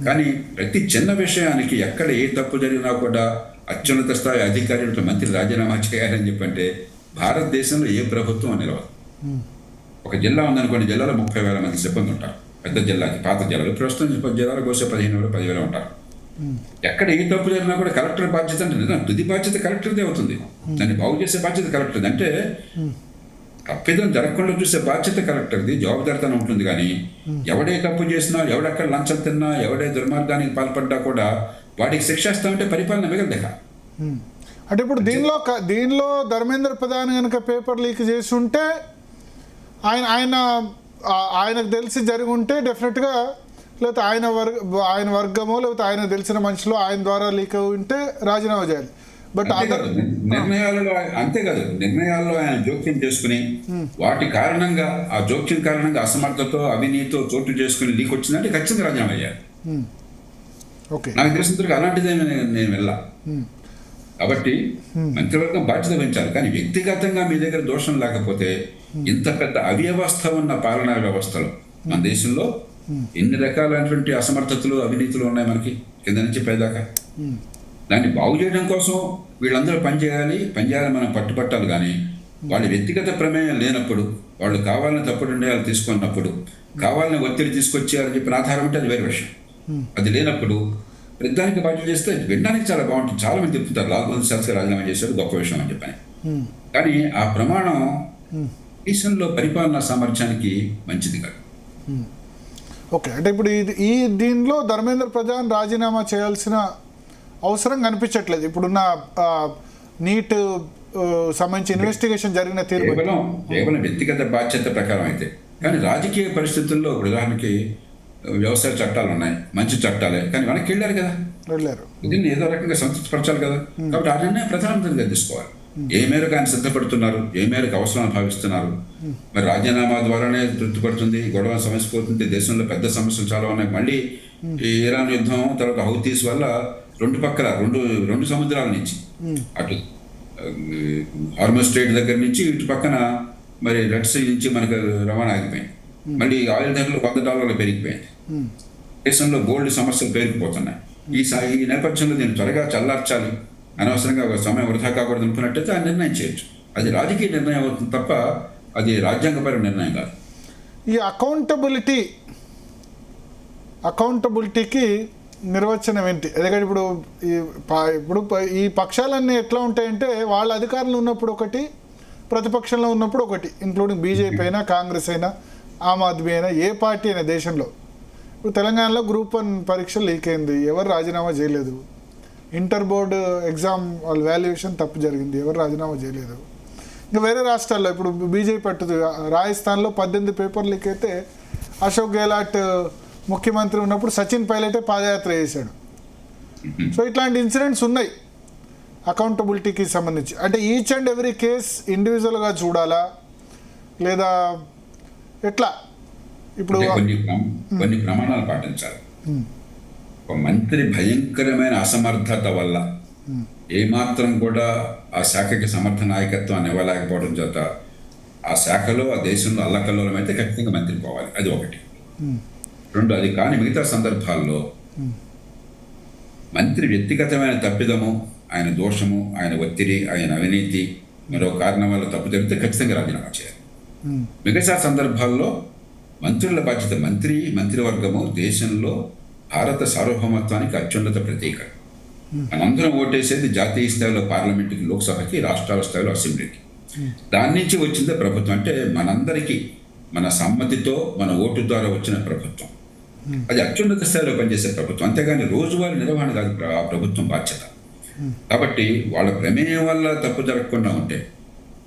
Speaker 5: కానీ ప్రతి చిన్న విషయానికి ఎక్కడ ఏ తప్పు జరిగినా కూడా అత్యున్నత స్థాయి అధికారులతో మంత్రి రాజీనామా చేయాలని చెప్పంటే భారతదేశంలో ఏ ప్రభుత్వం నిలవదు. ఒక జిల్లా ఉందనుకోండి, జిల్లాలో 30,000 మంది సిబ్బంది ఉంటారు, పెద్ద జిల్లాకి, పాత జిల్లాలు. ప్రస్తుతం జిల్లాలకు వస్తే 15,000-10,000 ఉంటారు. ఎక్కడ ఏ తప్పు జరిగినా కూడా కలెక్టర్ బాధ్యత అంటే నిజం, తుది బాధ్యత కలెక్టర్దే అవుతుంది. దాన్ని బాగు చేసే బాధ్యత కలెక్టర్ది. అంటే తప్పిదం జరగకుండా చూసే బాధ్యత కలెక్టర్ది, జవాబుదారితనం ఉంటుంది. కానీ ఎవడే తప్పు చేసినా, ఎవడెక్కడ లంచం తిన్నా, ఎవడే దుర్మార్గానికి పాల్పడ్డా కూడా వాడికి శిక్షిస్తామంటే పరిపాలన మిగలదేక.
Speaker 4: అంటే ఇప్పుడు దీనిలో ధర్మేంద్ర ప్రధాన్ కనుక పేపర్ లీక్ చేసి ఉంటే ఆయనకు తెలిసి జరిగి ఉంటే డెఫినెట్గా, లేకపోతే ఆయన వర్గమో లేకపోతే ఆయన తెలిసిన మనుషులు ఆయన ద్వారా లీక్ అయి ఉంటే రాజీనామా చేయాలి. బట్
Speaker 5: అంతేకాదు, నిర్ణయాల్లో ఆయన జోక్యం చేసుకుని వాటి కారణంగా, ఆ జోక్యం కారణంగా అసమర్థతో అవినీతితో చోటు చేసుకుని లీక్ వచ్చిందంటే ఖచ్చితంగా రాజీనామా చేయాలి. నాకు తెలిసినంతవరకు అలాంటిదే నేను వెళ్ళా. కాబట్టి మంత్రివర్గం బాధ్యత వహించాలి. కానీ వ్యక్తిగతంగా మీ దగ్గర దోషం లేకపోతే, ఇంత పెద్ద అవ్యవస్థ ఉన్న పాలనా వ్యవస్థలో మన దేశంలో ఎన్ని రకాలైనటువంటి అసమర్థతలు, అవినీతులు ఉన్నాయి మనకి కింద నుంచి పైదాకా. దాన్ని బాగు చేయడం కోసం వీళ్ళందరూ పనిచేయాలి, మనం పట్టుబట్టాలి. కానీ వాళ్ళ వ్యక్తిగత ప్రమేయం లేనప్పుడు, వాళ్ళు కావాలని తప్పుడు నిర్ణయాలు తీసుకున్నప్పుడు, కావాలని ఒత్తిడి తీసుకొచ్చేయాలని చెప్పిన ఆధారం ఉంటే అది వేరే విషయం. అది లేనప్పుడు ప్రతిదానికి బాధ్యత చేస్తే వినడానికి చాలా బాగుంటుంది. చాలా మంది చెప్తుంటారు లాల్ బహదూర్ శాస్త్రి రాజీనామా చేశాడు, గొప్ప విషయం అని చెప్పని. కానీ ఆ ప్రమాణం దేశంలో పరిపాలనా సామర్థ్యానికి మంచిది కాదు.
Speaker 4: ఓకే, అంటే ఇప్పుడు దీనిలో ధర్మేంద్ర ప్రధాన్ రాజీనామా చేయాల్సిన అవసరం కనిపించట్లేదు. ఇప్పుడున్న నీట్ సంబంధించి ఇన్వెస్టిగేషన్ జరిగిన తీరు
Speaker 5: కేవలం వ్యక్తిగత బాధ్యత ప్రకారం అయితే. కానీ రాజకీయ పరిస్థితుల్లో ఉదాహరణకి వ్యవసాయ చట్టాలు ఉన్నాయి, మంచి చట్టాలే, కానీ వెనక్కి వెళ్ళారు కదా, దీన్ని ఏదో రకంగా సంతృప్తిపరచాలి కదా. కాబట్టి ఆ నిర్ణయం ప్రధానమంత్రిగా తీసుకోవాలి. ఏ మేరకు ఆయన సిద్ధపడుతున్నారు, ఏ మేరకు అవసరాన్ని భావిస్తున్నారు. మరి రాజీనామా ద్వారానే తృప్తిపడుతుంది, గొడవ సమస్య పోతుంది. దేశంలో పెద్ద సమస్యలు చాలా ఉన్నాయి. మళ్ళీ ఈ ఇరాన్ యుద్ధం తర్వాత హౌతీస్ వల్ల రెండు పక్కల రెండు సముద్రాల నుంచి, అటు హార్మస్ స్ట్రైట్ దగ్గర నుంచి ఇటు పక్కన మరి రెడ్ సీ నుంచి మనకు రవాణా ఆగిపోయింది. మళ్ళీ ఆయిల్ ధరలు $100 పెరిగిపోయింది. దేశంలో గోల్డ్ సమస్యలు పెరిగిపోతున్నాయి. ఈ నేపథ్యంలో దీన్ని త్వరగా చల్లార్చాలి, అనవసరంగా ఒక సమయం వృధా కాకూడదు అనుకున్నట్టయితే ఆ నిర్ణయం చేయొచ్చు. అది రాజకీయ నిర్ణయం అవుతుంది తప్ప అది రాజ్యాంగపరమైన నిర్ణయం కాదు.
Speaker 4: ఈ అకౌంటబిలిటీకి నిర్వచనం ఏంటి? ఎందుకంటే ఇప్పుడు ఈ పక్షాలన్నీ ఎట్లా ఉంటాయంటే, వాళ్ళ అధికారంలో ఉన్నప్పుడు ఒకటి, ప్రతిపక్షంలో ఉన్నప్పుడు ఒకటి, ఇంక్లూడింగ్ బీజేపీ అయినా, కాంగ్రెస్ అయినా, ఆమ్ ఆద్మీ అయినా, ఏ పార్టీ అయినా దేశంలో. ఇప్పుడు తెలంగాణలో గ్రూప్ 1 పరీక్ష లీక్ అయింది, ఎవరు రాజీనామా చేయలేదు. ఇంటర్ బోర్డు ఎగ్జామ్ వాళ్ళ వాల్యుయేషన్ తప్పు జరిగింది, ఎవరు రాజీనామా చేయలేదు. ఇంకా వేరే రాష్ట్రాల్లో ఇప్పుడు బీజేపీ పట్టుదు, రాజస్థాన్లో 18 పేపర్ లీక్ అయితే అశోక్ గెహ్లాట్ ముఖ్యమంత్రి ఉన్నప్పుడు సచిన్ పైలటే పాదయాత్ర చేశాడు. సో ఇట్లాంటి ఇన్సిడెంట్స్ ఉన్నాయి అకౌంటబిలిటీకి సంబంధించి. అంటే ఈచ్ అండ్ ఎవ్రీ కేస్ ఇండివిజువల్గా చూడాలా లేదా ఎట్లా? ఇప్పుడు
Speaker 5: కొన్ని ప్రమాణాలు పాటించాలి. ఒక మంత్రి భయంకరమైన అసమర్థత వల్ల ఏమాత్రం కూడా ఆ శాఖకి సమర్థ నాయకత్వాన్ని ఇవ్వలేకపోవడం చేత ఆ శాఖలో, ఆ దేశంలో అల్లకల్లోలం అయితే ఖచ్చితంగా మంత్రి పోవాలి. అది ఒకటి. రెండు, అది కానీ మిగతా సందర్భాల్లో మంత్రి వ్యక్తిగతమైన తప్పిదము, ఆయన దోషము, ఆయన ఒత్తిడి, ఆయన అవినీతి, మరో కారణం వల్ల తప్పు జరిగితే ఖచ్చితంగా రాజీనామా చేయాలి. మిగతా సందర్భాల్లో మంత్రుల బాధ్యత, మంత్రివర్గము దేశంలో భారత సార్వభౌమత్వానికి అత్యున్నత ప్రతీక. మనందరం ఓటేసేది జాతీయ స్థాయిలో పార్లమెంటుకి, లోక్సభకి, రాష్ట్రాల స్థాయిలో అసెంబ్లీకి. దాని నుంచి వచ్చిందే ప్రభుత్వం. అంటే మనందరికీ మన సమ్మతితో మన ఓటు ద్వారా వచ్చిన ప్రభుత్వం. అది అత్యున్నత స్థాయిలో పనిచేసే ప్రభుత్వం. అంతేగాని రోజువారీ నిర్వహణ కాదు ఆ ప్రభుత్వం బాధ్యత. కాబట్టి వాళ్ళ ప్రమేయం వల్ల తప్పు జరగకుండా ఉంటే,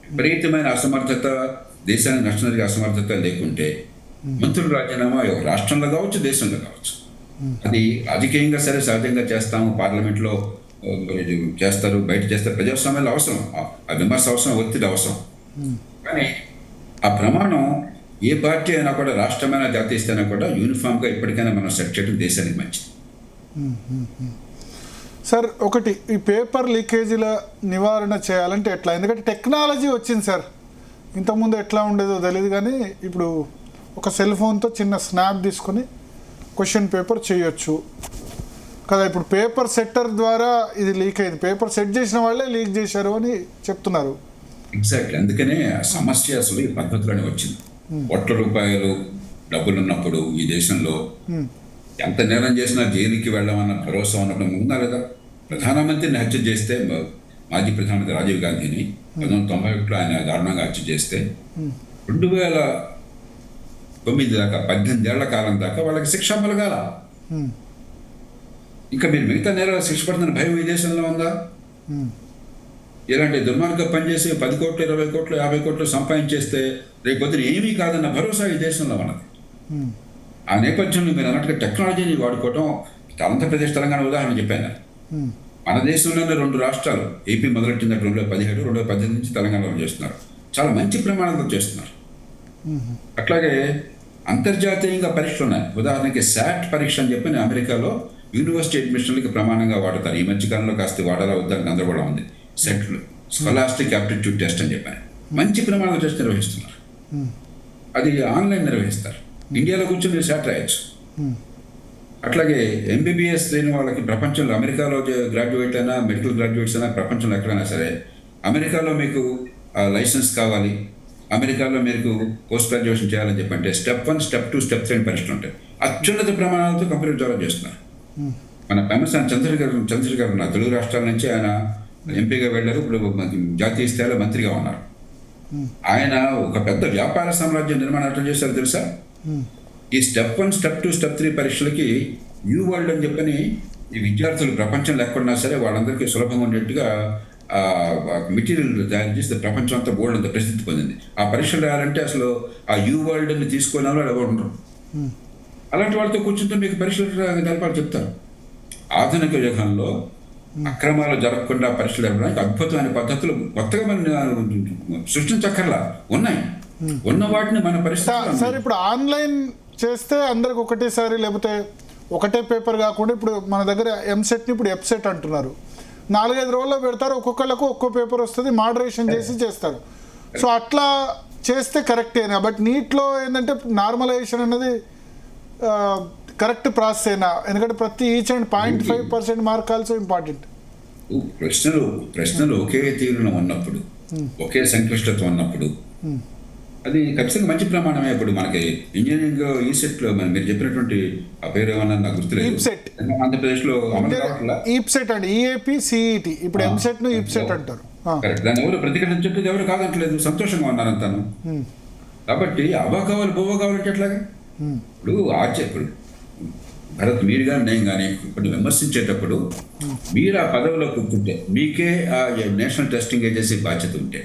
Speaker 5: విపరీతమైన అసమర్థత, దేశానికి నష్టం జరిగే అసమర్థత లేకుంటే మంత్రుల రాజీనామా రాష్ట్రంలో కావచ్చు, దేశంలో కావచ్చు. అది రాజకీయంగా సరే సహజంగా చేస్తాము, పార్లమెంట్లో చేస్తారు, బయట చేస్తారు. ప్రజాస్వామ్యంలో అవసరం, ఆ విమర్శ అవసరం, ఒత్తిడి అవసరం. కానీ ఆ ప్రమాణం ఏ పార్టీ అయినా కూడా, రాష్ట్రమైనా జాతీయ స్థాయినా కూడా యూనిఫామ్గా ఇప్పటికైనా మనం సెట్ చేయడం దేశానికి మంచిది.
Speaker 4: సార్, ఒకటి ఈ పేపర్ లీకేజీల నివారణ చేయాలంటే ఎట్లా? ఎందుకంటే టెక్నాలజీ వచ్చింది సార్. ఇంతకుముందు ఎట్లా ఉండేదో తెలియదు, కానీ ఇప్పుడు ఒక సెల్ ఫోన్తో చిన్న స్నాప్ తీసుకొని క్వశ్చన్ పేపర్ చేయొచ్చు కదా. ఇప్పుడు పేపర్ సెట్టర్ ద్వారా ఇది లీక్ అయింది, పేపర్ సెట్ చేసిన వాళ్ళే లీక్ చేశారు అని చెప్తున్నారు.
Speaker 5: ఎగ్జాక్ట్లీ, అందుకనే సమస్య అసలు ఈ పద్ధతిలోనే వచ్చింది. కోట్ల రూపాయలు డబ్బులు ఉన్నప్పుడు ఈ దేశంలో ఎంత నేరం చేసినా జైలుకి వెళ్ళమన్న భరోసా ఉన్నప్పుడు ఉందా లేదా? ప్రధానమంత్రిని హత్య చేస్తే, మాజీ ప్రధానమంత్రి రాజీవ్ గాంధీని 1991లో ఆయన దారుణంగా హత్య చేస్తే 2009 దాకా 18 ఏళ్ల కాలం దాకా వాళ్ళకి శిక్ష అమలుగాల. ఇంకా మీరు మిగతా నేరాలు శిక్ష పడుతున్న భయం ఈ దేశంలో ఉందా? ఇలాంటి దుర్మార్గం పనిచేసి 10 కోట్లు 20 కోట్లు 50 కోట్లు సంపాదించేస్తే రేపొద్దున ఏమీ కాదన్న భరోసా ఈ దేశంలో ఉన్నది. ఆ నేపథ్యంలో మీరు అన్నట్టుగా టెక్నాలజీని వాడుకోవటం, ఆంధ్రప్రదేశ్ తెలంగాణ ఉదాహరణ చెప్పాను. మన దేశంలోనే 2 రాష్ట్రాలు, ఏపీ మొదలెట్టింది 2017, 2018 నుంచి తెలంగాణలో చేస్తున్నారు. చాలా మంచి ప్రమాణంలో చేస్తున్నారు. అట్లాగే అంతర్జాతీయంగా పరీక్షలు ఉన్నాయి. ఉదాహరణకి శాట్ పరీక్ష అని చెప్పి అమెరికాలో యూనివర్సిటీ అడ్మిషన్లకి ప్రమాణంగా వాడతారు. ఈ మధ్యకాలంలో కాస్త వాడాలా వద్దని గందరగోళం ఉంది. సెట్లు, స్కాలాస్టిక్ యాప్టిట్యూడ్ టెస్ట్ అని చెప్పాను, మంచి ప్రమాణాలు టెస్ట్ నిర్వహిస్తున్నారు. అది ఆన్లైన్ నిర్వహిస్తారు. ఇండియాలో కూర్చొని మీరు శాట్ రాయొచ్చు. అట్లాగే ఎంబీబీఎస్ లేని వాళ్ళకి ప్రపంచంలో, అమెరికాలో గ్రాడ్యుయేట్ అయినా, మెడికల్ గ్రాడ్యుయేట్స్ అయినా, ప్రపంచంలో ఎక్కడైనా సరే, అమెరికాలో మీకు లైసెన్స్ కావాలి, అమెరికాలో మీకు పోస్ట్ గ్రాడ్యుయేషన్ చేయాలని చెప్పంటే స్టెప్ 1, స్టెప్ 2, స్టెప్ 3 పరీక్షలు ఉంటాయి. అత్యున్నత ప్రమాణాలతో కంప్యూటర్ ద్వారా చేస్తున్నారు. మన ఫేమస్ చంద్రశేఖర్ గారు ఉన్నారు. తెలుగు రాష్ట్రాల నుంచి ఆయన ఎంపీగా వెళ్ళారు. ఇప్పుడు జాతీయ స్థాయిలో మంత్రిగా ఉన్నారు. ఆయన ఒక పెద్ద వ్యాపార సామ్రాజ్య నిర్మాణం ఎట్లా చేశారు తెలుసా? ఈ స్టెప్ 1, స్టెప్ 2, స్టెప్ 3 పరీక్షలకి యూ వరల్డ్ అని చెప్పని ఈ విద్యార్థులు ప్రపంచంలో ఎక్కడున్నా సరే వాళ్ళందరికీ సులభంగా ఉండేట్టుగా మెటీరియల్ తయారు చేస్తే ప్రపంచం అంతా బోర్డు అంత ప్రసిద్ధి పొందింది. ఆ పరీక్షలు రాయాలంటే అసలు ఆ యూ వరల్డ్ని తీసుకునే వాళ్ళు ఎవరు ఉండరు. అలాంటి వాళ్ళతో కూర్చుంటే మీకు పరీక్షలు జరపాలి చెప్తారు. ఆధునిక యుగంలో అక్రమాలు జరగకుండా పరీక్షలు జరపడానికి అద్భుతమైన పద్ధతులు కొత్తగా మనం సృష్టించక్కర్లా ఉన్నాయి. ఉన్న వాటిని మన పరిస్థితి.
Speaker 4: సార్, ఇప్పుడు ఆన్లైన్ చేస్తే అందరికి ఒకటేసారి, లేకపోతే ఒకటే పేపర్ కాకుండా ఇప్పుడు మన దగ్గర ఎంసెట్ని ఇప్పుడు ఎఫ్సెట్ అంటున్నారు. 4-5 రోజుల్లో పెడతారు. ఒక్కొక్కళ్ళకు ఒక్కో పేపర్ వస్తుంది, మోడరేషన్ చేసి చేస్తారు. సో అట్లా చేస్తే కరెక్టేనా? బట్ నీట్లో ఏంటంటే నార్మలైజేషన్ అనేది కరెక్ట్ ప్రాసెస్ అయినా, ఎందుకంటే ప్రతి each and 0.5% mark also important.
Speaker 5: ప్రశ్నలు ఒకే తీరున ఉన్నప్పుడు, ఒకే సంక్లిష్టత ఉన్నప్పుడు అది ఖచ్చితంగా మంచి ప్రమాణమే. ఇప్పుడు మనకి ఇంజనీరింగ్ ఈసెట్లో మీరు చెప్పినటువంటి ఆ పేరు ఏమన్నా నాకు గుర్తులేదు. ఆంధ్రప్రదేశ్లో అమలు కావట్లా.
Speaker 4: ఈప్సెట్ అండి, ఈఏపీ సిఈటి. ఇప్పుడు ఎంసెట్ ను ఈప్సెట్ అంటారు.
Speaker 5: కరెక్ట్. దాన్ని ఎవరు ప్రతిఘటించట్లేదు, ఎవరు కాదంటలేదు, సంతోషంగా ఉన్నారు అంతాను. కాబట్టి అవ్వ కావాలి బొవ్వ కావాలంటే ఎట్లాగా? ఇప్పుడు భరత్, మీరు కానీ నేను కానీ ఇప్పుడు విమర్శించేటప్పుడు మీరు ఆ పదవిలో కూర్చుంటే, మీకే ఆ నేషనల్ టెస్టింగ్ ఏజెన్సీ బాధ్యత ఉంటే,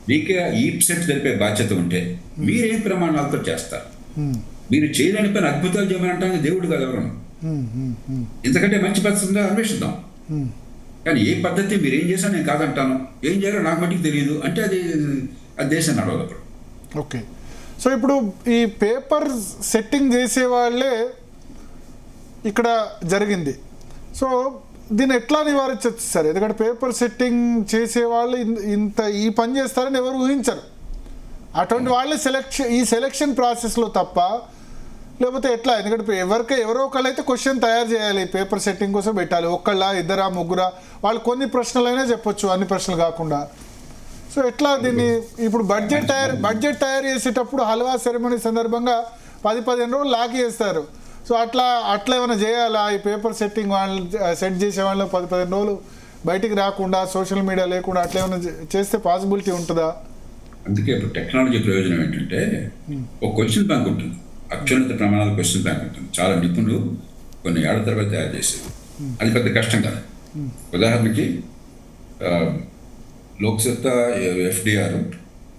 Speaker 5: మీకే ఈప్సెట్ జరిపే బాధ్యత ఉంటే మీరేం ప్రమాణాలతో చేస్తారు? మీరు చేయలేని పని అద్భుతాలు చేయమని దేవుడు కాదు ఎవరు. ఎందుకంటే మంచి పద్ధతిగా అన్వేషిద్దాం. కానీ ఏ పద్ధతి మీరు ఏం చేసినా నేను కాదంటాను, ఏం చేయాలో నాకు మట్టికి తెలియదు అంటే అది దేశం నడవదు అప్పుడు.
Speaker 4: ఓకే. సో ఇప్పుడు ఈ పేపర్ సెట్టింగ్ చేసే వాళ్ళే ఇక్కడ జరిగింది. సో దీన్ని ఎట్లా నివారించవచ్చు సార్? ఎందుకంటే పేపర్ సెట్టింగ్ చేసేవాళ్ళు ఇంత ఈ పని చేస్తారని ఎవరు ఊహించరు. అటువంటి వాళ్ళే సెలెక్షన్ ప్రాసెస్లో తప్ప, లేకపోతే ఎట్లా? ఎందుకంటే ఎవరో ఒకళ్ళు అయితే క్వశ్చన్ తయారు చేయాలి, పేపర్ సెట్టింగ్ కోసం పెట్టాలి. ఒక్కళ్ళ, ఇద్దరా, ముగ్గురా, వాళ్ళు కొన్ని ప్రశ్నలైనా చెప్పొచ్చు, అన్ని ప్రశ్నలు కాకుండా. సో ఎట్లా దీన్ని ఇప్పుడు బడ్జెట్ తయారు చేసేటప్పుడు హల్వా సెరమనీ సందర్భంగా 10-15 రోజులు లాక్ చేస్తారు. సో అట్లా ఏమైనా చేయాలా? ఈ పేపర్ సెట్టింగ్ వాళ్ళు సెట్ చేసే వాళ్ళు 10-15 రోజులు బయటికి రాకుండా, సోషల్ మీడియా లేకుండా అట్లా ఏమైనా చేస్తే పాసిబిలిటీ ఉంటుందా?
Speaker 5: అందుకే ఇప్పుడు టెక్నాలజీ ప్రయోజనం ఏంటంటే ఒక క్వశ్చన్ బ్యాంక్ ఉంటుంది, అత్యున్నత ప్రమాణాల క్వశ్చన్ బ్యాంక్ ఉంటుంది. చాలా నిపుణులు కొన్ని ఏళ్ల తర్వాత తయారు చేసేది. అది పెద్ద కష్టం కదా. ఉదాహరణకి లోక్సత్తా FDR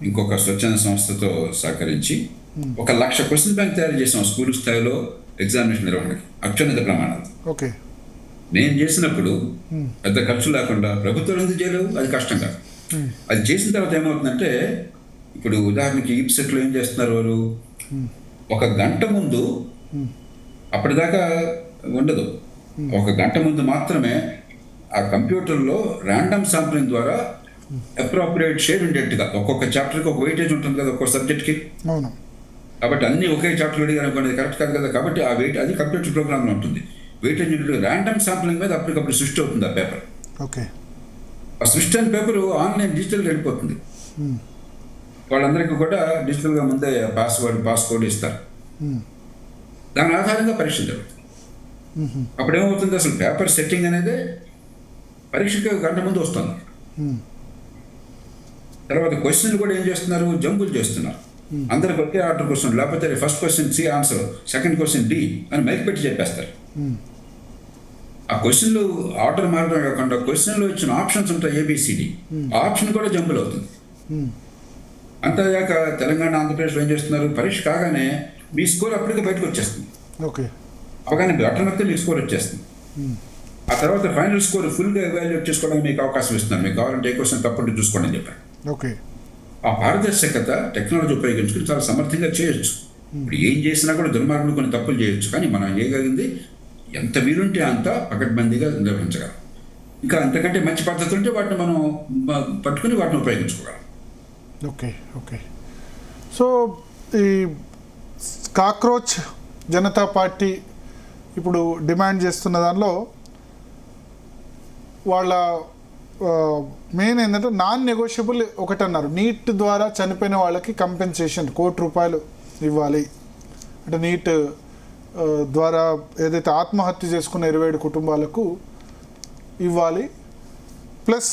Speaker 5: ఇంకొక స్వచ్ఛంద సంస్థతో సహకరించి 1,00,000 క్వశ్చన్ బ్యాంక్ తయారు చేసాం స్కూల్ స్థాయిలో ఎగ్జామినేషన్ నిర్వహణకి, అత్యున్నత ప్రమాణాలు.
Speaker 4: ఓకే.
Speaker 5: నేను చేసినప్పుడు పెద్ద ఖర్చు లేకుండా, ప్రభుత్వం ఎందుకు చేయలేవు, అది కష్టం కాదు. అది చేసిన తర్వాత ఏమవుతుందంటే, ఇప్పుడు ఉదాహరణకి ఈప్సెట్లో ఏం చేస్తున్నారు వారు, 1 గంట ముందు, అప్పటిదాకా ఉండదు, 1 గంట ముందు మాత్రమే ఆ కంప్యూటర్లో ర్యాండమ్ శాంప్లింగ్ ద్వారా అప్రోప్రియేట్ షేర్ ఉండేట్టుగా, ఒక్కొక్క చాప్టర్కి ఒక వెయిటేజ్ ఉంటుంది కదా ఒక్కొక్క సబ్జెక్ట్కి.
Speaker 4: అవును.
Speaker 5: కాబట్టి అన్ని ఒకే చాప్టర్ అడిగారు అనుకోండి, కరెక్ట్ కాదు కదా. కాబట్టి ఆ అది కంప్యూటర్ ప్రోగ్రామ్లో ఉంటుంది. వెయిటేజ్ ర్యాండమ్ శాంప్లింగ్ మీద అప్పటికప్పుడు సృష్టి అవుతుంది ఆ పేపర్.
Speaker 4: ఓకే.
Speaker 5: ఆ సృష్టి అయిన పేపర్ ఆన్లైన్ డిజిటల్గా వెళ్ళిపోతుంది. వాళ్ళందరికీ కూడా డిజిటల్గా ముందే పాస్కోడ్ ఇస్తారు. దాని ఆధారంగా పరీక్ష జరుగుతుంది. అప్పుడేమవుతుంది, అసలు పేపర్ సెట్టింగ్ అనేది పరీక్షకు గంట ముందు వస్తుంది. తర్వాత క్వశ్చన్లు కూడా ఏం చేస్తున్నారు, జంపులు చేస్తున్నారు. అందరికి ఒకే ఆర్డర్ క్వశ్చన్, లేకపోతే first question C answer, second question D అని మైక్ పెట్టి చెప్పేస్తారు. ఆ క్వశ్చన్లు ఆర్డర్ మారడం కాకుండా క్వశ్చన్లో ఇచ్చిన ఆప్షన్స్ ఉంటాయి ఏబిసిడి, ఆ ఆప్షన్ కూడా జంపుల్ అవుతుంది. అంతేగాక తెలంగాణ, ఆంధ్రప్రదేశ్లో ఏం చేస్తున్నారు, పరీక్ష కాగానే మీ స్కోర్ అప్పటికే బయటకు వచ్చేస్తుంది.
Speaker 4: ఓకే,
Speaker 5: అవగానే బటన్ వస్తే మీకు స్కోర్ వచ్చేస్తుంది. ఆ తర్వాత ఫైనల్ స్కోర్ ఫుల్గా ఎవాల్యుయేట్ చేసుకోవడానికి మీకు అవకాశం ఇస్తున్నారు. మీకు కావాలంటే ఏ క్వశ్చన్ తప్పకుండా చూసుకోండి అని చెప్పారు.
Speaker 4: ఓకే,
Speaker 5: ఆ పారదర్శకత టెక్నాలజీ ఉపయోగించుకుని చాలా సమర్థంగా చేయొచ్చు. ఇప్పుడు ఏం చేసినా కూడా దుర్మార్గులు కొన్ని తప్పులు చేయొచ్చు, కానీ మనం చేయగలిగింది ఎంత వీలుంటే అంత పకడ్బందీగా నిర్వహించగలం. ఇంకా అంతకంటే మంచి పద్ధతులు ఉంటే వాటిని మనం పట్టుకుని వాటిని ఉపయోగించుకోగలం.
Speaker 4: Okay, okay. సో ఈ కాక్రోచ్ జనతా పార్టీ ఇప్పుడు డిమాండ్ చేస్తున్న దానిలో వాళ్ళ మెయిన్ ఏంటంటే నాన్ నెగోషియబుల్ ఒకటి అన్నారు. నీట్ ద్వారా చనిపోయిన వాళ్ళకి కంపెన్సేషన్ ₹1 ఇవ్వాలి. అంటే నీట్ ద్వారా ఏదైతే ఆత్మహత్య చేసుకున్న 27 కుటుంబాలకు ఇవ్వాలి. ప్లస్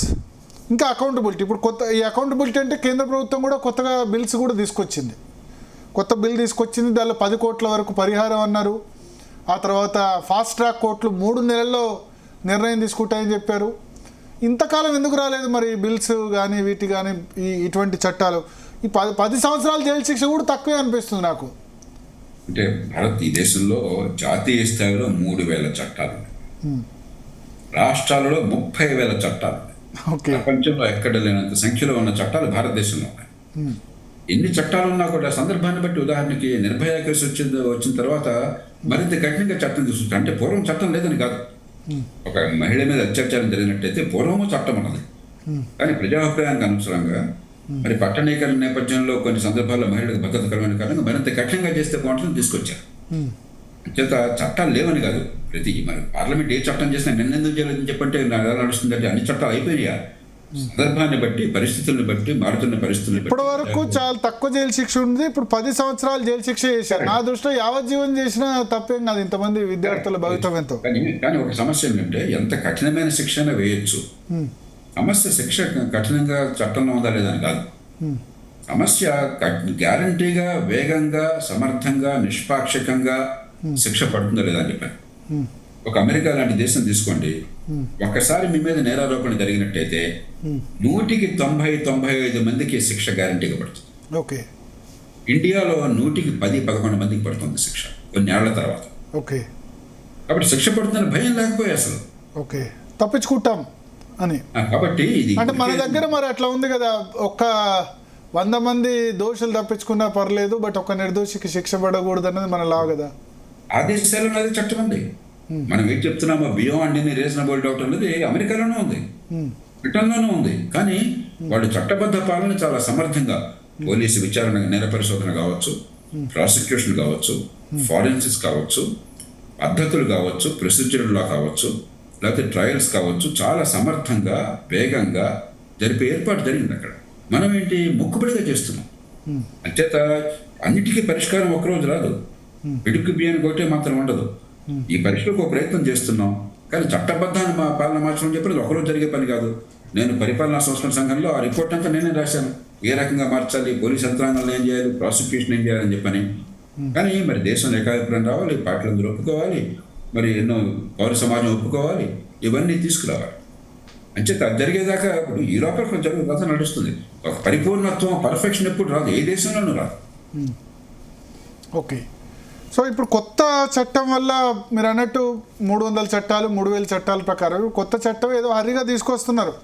Speaker 4: ఇంకా అకౌంటబిలిటీ. ఇప్పుడు ఈ అకౌంటబిలిటీ అంటే కేంద్ర ప్రభుత్వం కూడా కొత్తగా బిల్స్ కూడా తీసుకొచ్చింది. కొత్త బిల్ తీసుకొచ్చింది. దానిలో 10 కోట్ల వరకు పరిహారం అన్నారు. ఆ తర్వాత ఫాస్ట్ ట్రాక్ కోర్టులు 3 నెలల్లో నిర్ణయం తీసుకుంటాయని చెప్పారు. ఇంతకాలం ఎందుకు రాలేదు మరి బిల్స్ కానీ వీటి కానీ ఇటువంటి చట్టాలు? ఈ 10 సంవత్సరాల జైలు శిక్ష కూడా తక్కువే అనిపిస్తుంది నాకు.
Speaker 5: అంటే భారత్ ఈ దేశంలో జాతీయ స్థాయిలో 3,000 చట్టాలు, రాష్ట్రాలలో 30,000 చట్టాలు.
Speaker 4: ఓకే,
Speaker 5: ప్రపంచంలో ఎక్కడ లేనంత సంఖ్యలో ఉన్న చట్టాలు భారతదేశంలో ఉన్నాయి. ఎన్ని చట్టాలు ఉన్నా కూడా సందర్భాన్ని బట్టి, ఉదాహరణకి నిర్భయ కేసు వచ్చిన తర్వాత మరింత కఠినంగా చట్టం తీసుకుంటారు. అంటే పూర్వం చట్టం లేదని కాదు. ఒక మహిళ మీద అత్యాచారం జరిగినట్టయితే పూర్వము చట్టం ఉన్నది, కానీ ప్రజాభిప్రాయానికి అనుసరంగా మరి పట్టణీకరణ నేపథ్యంలో కొన్ని సందర్భాల్లో మహిళలకు భద్రతకరమైన కారణంగా మరింత కఠినంగా చేస్తే బాగుంటుందని తీసుకొచ్చారు. చేత చట్టాలు లేవని కాదు. మరి పార్లమెంట్ ఏ చట్టం చేసినా నిన్నెందుకు చేయలేదని చెప్పంటే ఎలా నడుస్తుందంటే అన్ని చట్టాలు అయిపోయినాయా? సందర్భాన్ని బట్టి, పరిస్థితులను బట్టి, మారుతున్న పరిస్థితులను బట్టి.
Speaker 4: ఇప్పటి వరకు చాలా తక్కువ జైలు శిక్ష ఉంది. ఇప్పుడు 10 సంవత్సరాలు జైలు శిక్ష చేశారు. నా దృష్టిలో యావజ్జీవనం చేసినా తప్పేం కాదు, ఇంతమంది విద్యార్థుల భవితవ్యంతో.
Speaker 5: కానీ ఒక సమస్య ఏంటంటే ఎంత కఠినమైన శిక్షణ వేయొచ్చు. సమస్య శిక్ష కఠినంగా చట్టంలో ఉందా లేదని కాదు. సమస్య గ్యారంటీగా, వేగంగా, సమర్థంగా, నిష్పాక్షికంగా శిక్ష పడుతుందా లేదా అని చెప్పాను. ఒక అమెరికా లాంటి దేశం తీసుకోండి. ఒక్కసారి మీ మీద నేరారోపణ జరిగినట్టయితే 100కి 90-95 మందికి శిక్ష గ్యారంటీగా పడుతుంది.
Speaker 4: ఓకే,
Speaker 5: ఇండియాలో 100కి 10-11 మందికి పడుతుంది శిక్ష కొన్ని ఏళ్ల తర్వాత.
Speaker 4: ఓకే,
Speaker 5: కాబట్టి శిక్ష పడుతుందని భయం లేకపోయా అసలు.
Speaker 4: ఓకే, తప్పించుకుంటాం అని.
Speaker 5: కాబట్టి ఇది
Speaker 4: అంటే మన దగ్గర మరి అట్లా ఉంది కదా, 100 మంది దోషులు తప్పించుకున్నా పర్లేదు, బట్ ఒక నిర్దోషికి శిక్ష పడకూడదు అన్నది మన లా కదా.
Speaker 5: ఆ దేశాల్లో అది చట్టం ఉంది. మనం ఏం చెప్తున్నామో బియాండ్ ఇన్ రీజనబుల్ డౌట్ అనేది అమెరికాలోనూ ఉంది, బ్రిటన్లోనూ ఉంది. కానీ వాళ్ళు చట్టబద్ధ పాలన చాలా సమర్థంగా పోలీసు విచారణ, నేర పరిశోధన కావచ్చు, ప్రాసిక్యూషన్ కావచ్చు, ఫారెన్సిక్స్ కావచ్చు, పద్ధతులు కావచ్చు, ప్రొసీజర్ లా కావచ్చు, లేకపోతే ట్రయల్స్ కావచ్చు, చాలా సమర్థంగా, వేగంగా జరిపే ఏర్పాటు జరిగింది అక్కడ. మనం ఏంటి మొక్కుబడిగా చేస్తున్నాం. అంచేత అన్నిటికీ పరిష్కారం ఒకరోజు రాదు. పిడుక్కు బియ్యానికి ఒకటే మాత్రం ఉండదు. ఈ పరీక్షలకు ఒక ప్రయత్నం చేస్తున్నాం, కానీ చట్టబద్ధాన్ని మా పాలన మార్చడం చెప్పినది ఒకరోజు జరిగే పని కాదు. నేను పరిపాలనా సంస్కరణ సంఘంలో ఆ రిపోర్ట్ అంతా నేనే రాశాను. ఏ రకంగా మార్చాలి, పోలీస్ యంత్రాంగంలో ఏం చేయాలి, ప్రాసిక్యూషన్ ఏం చేయాలని చెప్పని. కానీ మరి దేశంలో ఏకాభిప్రాయం రావాలి, పార్టీలందరూ ఒప్పుకోవాలి, మరి ఎన్నో పౌర సమాజం ఒప్పుకోవాలి, ఇవన్నీ తీసుకురావాలి. అంచేత అది జరిగేదాకా ఇప్పుడు ఈ లోపల కొంచెం కథ నడుస్తుంది. ఒక పరిపూర్ణత్వం, పర్ఫెక్షన్ ఎప్పుడు రాదు, ఏ దేశంలోనూ రాదు.
Speaker 4: ఓకే, సో ఇప్పుడు కొత్త చట్టం వల్ల మీరు అన్నట్టు 300 చట్టాలు, 3000 చట్టాల ప్రకారం కొత్త చట్టం ఏదో హరిగా తీసుకొస్తున్నారు.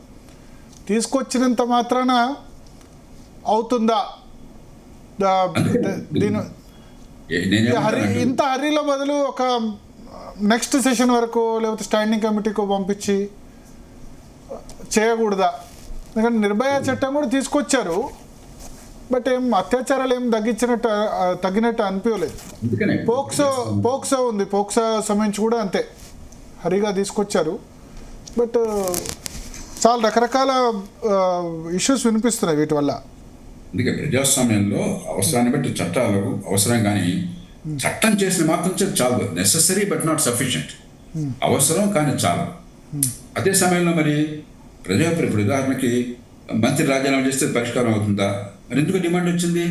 Speaker 4: తీసుకొచ్చినంత మాత్రాన అవుతుందా? ఇంత హరిలో బదులు ఒక నెక్స్ట్ సెషన్ వరకు లేకపోతే స్టాండింగ్ కమిటీకి పంపించి చేయకూడదా? ఎందుకంటే నిర్భయ చట్టం కూడా తీసుకొచ్చారు, బట్ ఏం అత్యాచారాలు ఏం తగ్గినట్టు అనిపించలేదు. పోక్సో ఉంది, పోక్సో సంబంధించి కూడా అంతే హరిగా తీసుకొచ్చారు, బట్ చాలా రకరకాల ఇష్యూస్ వినిపిస్తున్నాయి వీటి వల్ల.
Speaker 5: అందుకే ప్రజాస్వామ్యంలో అవసరాన్ని బట్టి చట్టాలు అవసరం, కానీ చట్టం చేసిన మాత్రం చాలు, నెససరీ బట్ నాట్ సఫిషియంట్, అవసరం కానీ చాలు. అదే సమయంలో మరి ఇప్పుడు ఉదాహరణకి మంత్రి రాజీనామా చేస్తే పరిష్కారం అవుతుందా? మరి ఎందుకు డిమాండ్ వచ్చింది?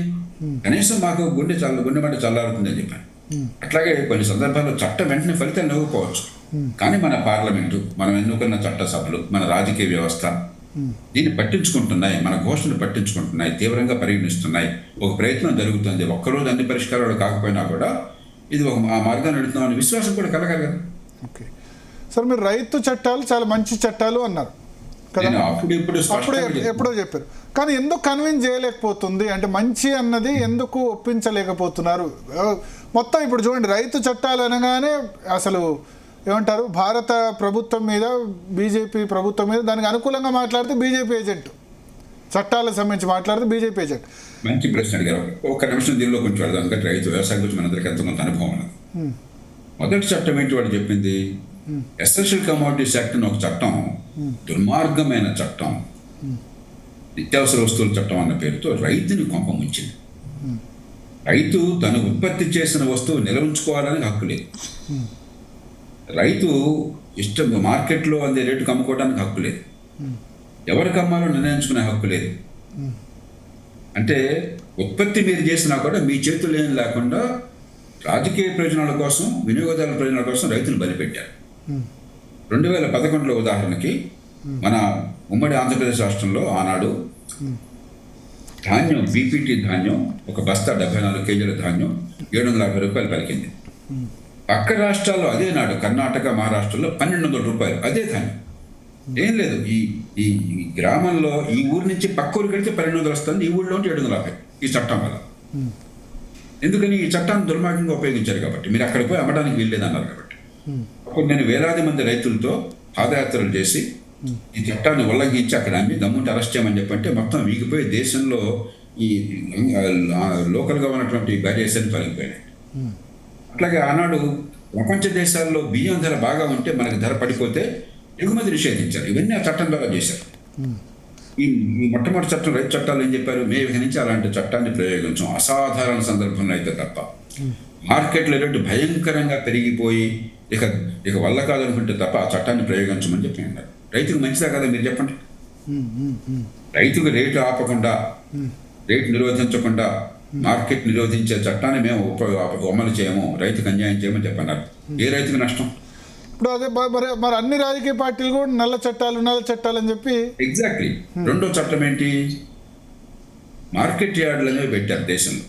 Speaker 5: కనీసం మాకు గుండె మంట చల్లారుతుంది అని చెప్పాను. అట్లాగే కొన్ని సందర్భాల్లో చట్టం వెంటనే ఫలితాలు ఇవ్వకపోవచ్చు, కానీ మన పార్లమెంటు, మనం ఎన్నుకున్న చట్టసభలు, మన రాజకీయ వ్యవస్థ దీన్ని పట్టించుకుంటున్నాయి, మన ఘోషణలు పట్టించుకుంటున్నాయి, తీవ్రంగా పరిగణిస్తున్నాయి, ఒక ప్రయత్నం జరుగుతుంది. ఒక్కరోజు అన్ని పరిష్కారాలు కాకపోయినా కూడా ఇది ఆ మార్గాన్ని నడుపుతున్నామని విశ్వాసం కూడా కలగాలి కదా.
Speaker 4: ఓకే సార్, మీరు రైతు చట్టాలు చాలా మంచి చట్టాలు అన్నారు కదా, అప్పుడు ఎప్పుడో చెప్పారు, కానీ ఎందుకు కన్విన్స్ చేయలేకపోతుంది? అంటే మంచి అన్నది ఎందుకు ఒప్పించలేకపోతున్నారు? మొత్తం ఇప్పుడు చూడండి, రైతు చట్టాలు అనగానే అసలు ఏమంటారు, భారత ప్రభుత్వం మీద, బీజేపీ ప్రభుత్వం మీద దానికి అనుకూలంగా మాట్లాడితే బీజేపీ ఏజెంట్, చట్టాలకు సంబంధించి మాట్లాడితే బీజేపీ ఏజెంట్.
Speaker 5: మంచి ప్రశ్న అడిగారు. ఒక నిమిషం దీనిలో కొంచెం అర్థం, ఎందుకంటే రైతు వ్యవసాయం గురించి మనందరికీ ఎంతో కొంత అనుభవం ఉన్నది. మొదటి చట్టం ఏంటి వాళ్ళు చెప్పింది? ఎసెన్షియల్ కమోడిటీస్ యాక్ట్ అని ఒక చట్టం, దుర్మార్గమైన చట్టం, నిత్యావసర వస్తువుల చట్టం అన్న పేరుతో రైతుని కొంప ముంచింది. రైతు తను ఉత్పత్తి చేసిన వస్తువు నిలవుంచుకోవాలని హక్కు లేదు, రైతు ఇష్టం మార్కెట్లో అందే రేటుకు అమ్ముకోవడానికి హక్కు లేదు, ఎవరికి అమ్మాలో నిర్ణయించుకునే హక్కు లేదు. అంటే ఉత్పత్తి మీరు చేసినా కూడా మీ చేతులు ఏం లేకుండా రాజకీయ ప్రయోజనాల కోసం, వినియోగదారుల ప్రయోజనాల కోసం రైతులు బలిపెట్టారు. 2011లో ఉదాహరణకి మన ఉమ్మడి ఆంధ్రప్రదేశ్ రాష్ట్రంలో ఆనాడు ధాన్యం, బీపీటీ ధాన్యం, ఒక బస్తా 74 కేజీల ధాన్యం 750 రూపాయలు పలికింది. పక్క రాష్ట్రాల్లో అదే నాడు కర్ణాటక, మహారాష్ట్రలో 1200 రూపాయలు అదే ధాన్యం. ఏం లేదు, ఈ గ్రామంలో ఈ ఊరి నుంచి పక్క ఊరికి వెళ్తే 1200 వస్తుంది, ఈ ఊళ్ళో 750 ఈ చట్టం వల్ల. ఎందుకని? ఈ చట్టాన్ని దుర్మార్గంగా ఉపయోగించారు కాబట్టి, మీరు అక్కడ పోయి అమ్మడానికి వీల్లేదన్నారు కాబట్టి. అప్పుడు నేను వేలాది మంది రైతులతో పాదయాత్రలు చేసి ఈ చట్టాన్ని ఉల్లంఘించి అక్కడ అమ్మి దమ్ముంటే అరెస్ట్ చేయమని చెప్పంటే మొత్తం వీగిపోయి దేశంలో ఈ లోకల్గా ఉన్నటువంటి బ్యారియర్స్ అని తొలగిపోయాయి. అట్లాగే ఆనాడు ప్రపంచ దేశాల్లో బియ్యం ధర బాగా ఉంటే మనకి ధర పడిపోతే ఎగుమతి నిషేధించారు. ఇవన్నీ ఆ చట్టం ద్వారా చేశారు. ఈ మొట్టమొదటి చట్టం, రైతు చట్టాలు ఏం చెప్పారు? మే నుంచి అలాంటి చట్టాన్ని ప్రయోగించాం అసాధారణ సందర్భంలో అయితే తప్ప. మార్కెట్లో రేటు భయంకరంగా పెరిగిపోయి ఇక వల్ల కాదనుకుంటే తప్ప ఆ చట్టాన్ని ప్రయోగించమని చెప్పి అన్నారు. రైతుకు మంచిదా కదా మీరు చెప్పండి? రైతుకు రేటు ఆపకుండా, రేటు నిరోధించకుండా మార్కెట్ నిరోధించే చట్టాన్ని మేము అమలు చేయము, రైతుకు అన్యాయం చేయమని చెప్పన్నారు. ఏ రైతుకు నష్టం?
Speaker 4: ఇప్పుడు అదే మరి అన్ని రాజకీయ పార్టీలు కూడా నల్ల చట్టాలు అని చెప్పి.
Speaker 5: ఎగ్జాక్ట్లీ. రెండో చట్టం ఏంటి? మార్కెట్ యార్డులు అనేవి పెట్టారు దేశంలో.